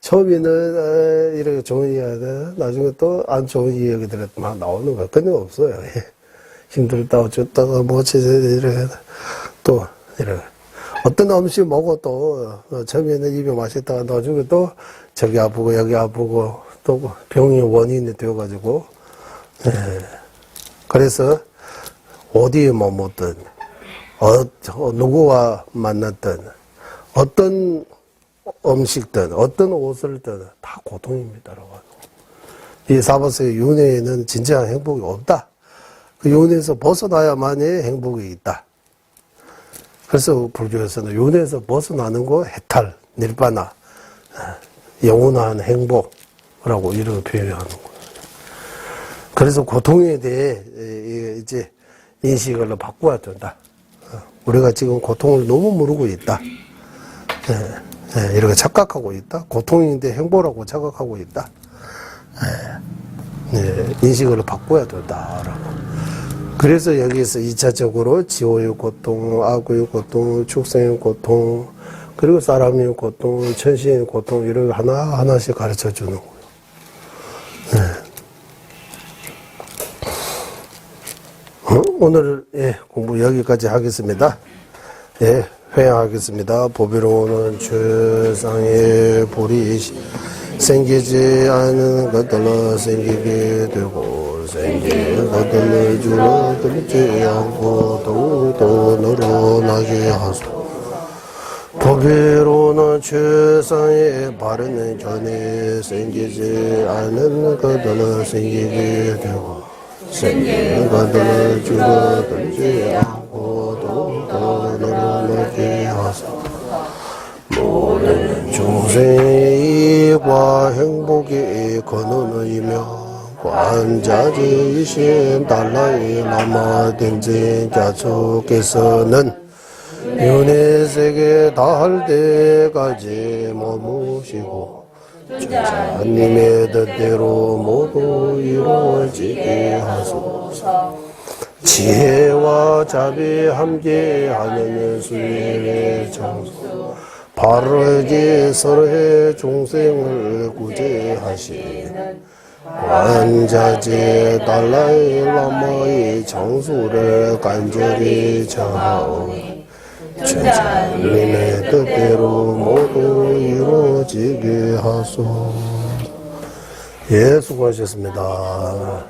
처음에는 이렇게 좋은 이야기 나중에 또 안 좋은 이야기들이 막 나오는 거 끊임 없어요. 힘들다 어쩌다가 뭐지 이렇게 또 이렇게 어떤 음식 먹어도 처음에는 입이 맛있다가 나중에 또 저기 아프고 여기 아프고 또 병이 원인이 되어가지고 그래서 어디에 머무든 누구와 만났든 어떤 음식든 어떤 옷을든 다 고통입니다라고 하는 이 사바세의 윤회에는 진정한 행복이 없다. 그 윤회에서 벗어나야만이 행복이 있다. 그래서 불교에서는 윤회에서 벗어나는 거 해탈, 닐바나, 영원한 행복이라고 이렇게 표현하는 거예요. 그래서 고통에 대해 이제 인식을 바꿔야 된다. 우리가 지금 고통을 너무 모르고 있다. 이렇게 착각하고 있다. 고통인데 행복이라고 착각하고 있다. 인식을 바꿔야 된다라고. 그래서 여기에서 2차적으로 지오의 고통, 악의 고통, 축생의 고통, 그리고 사람의 고통, 천신의 고통, 이런 하나하나씩 가르쳐 주는 거예요. 오늘, 공부 여기까지 하겠습니다. 회양하겠습니다. 보배로우는 최상의 볼이 생기지 않은 것들로 생기게 되고, 생긴 것들을 줄어들지 않고 더욱더 늘어나게 하소. 보배로는 최상의 바르는 전에 생기지 않은 것들을 생기게 되고 생긴 것들을 줄어들지 않고 더욱더 늘어나게 하소. 모든 중생의 이익과 행복이 근원이며 관자지이신 달라이 라마 댕진 가족께서는 윤회세계 닿을 때까지 머무시고 천자님의 뜻대로 모두 이루어지게 하소서. 지혜와 자비 함께하는 수행의 장소 바르게 서로의 종생을 구제하시는 완자제 달라이 라마의 장수를 간절히 청하오니 천자님의 뜻대로 모두 이루어지게 하소서. 수고하셨습니다.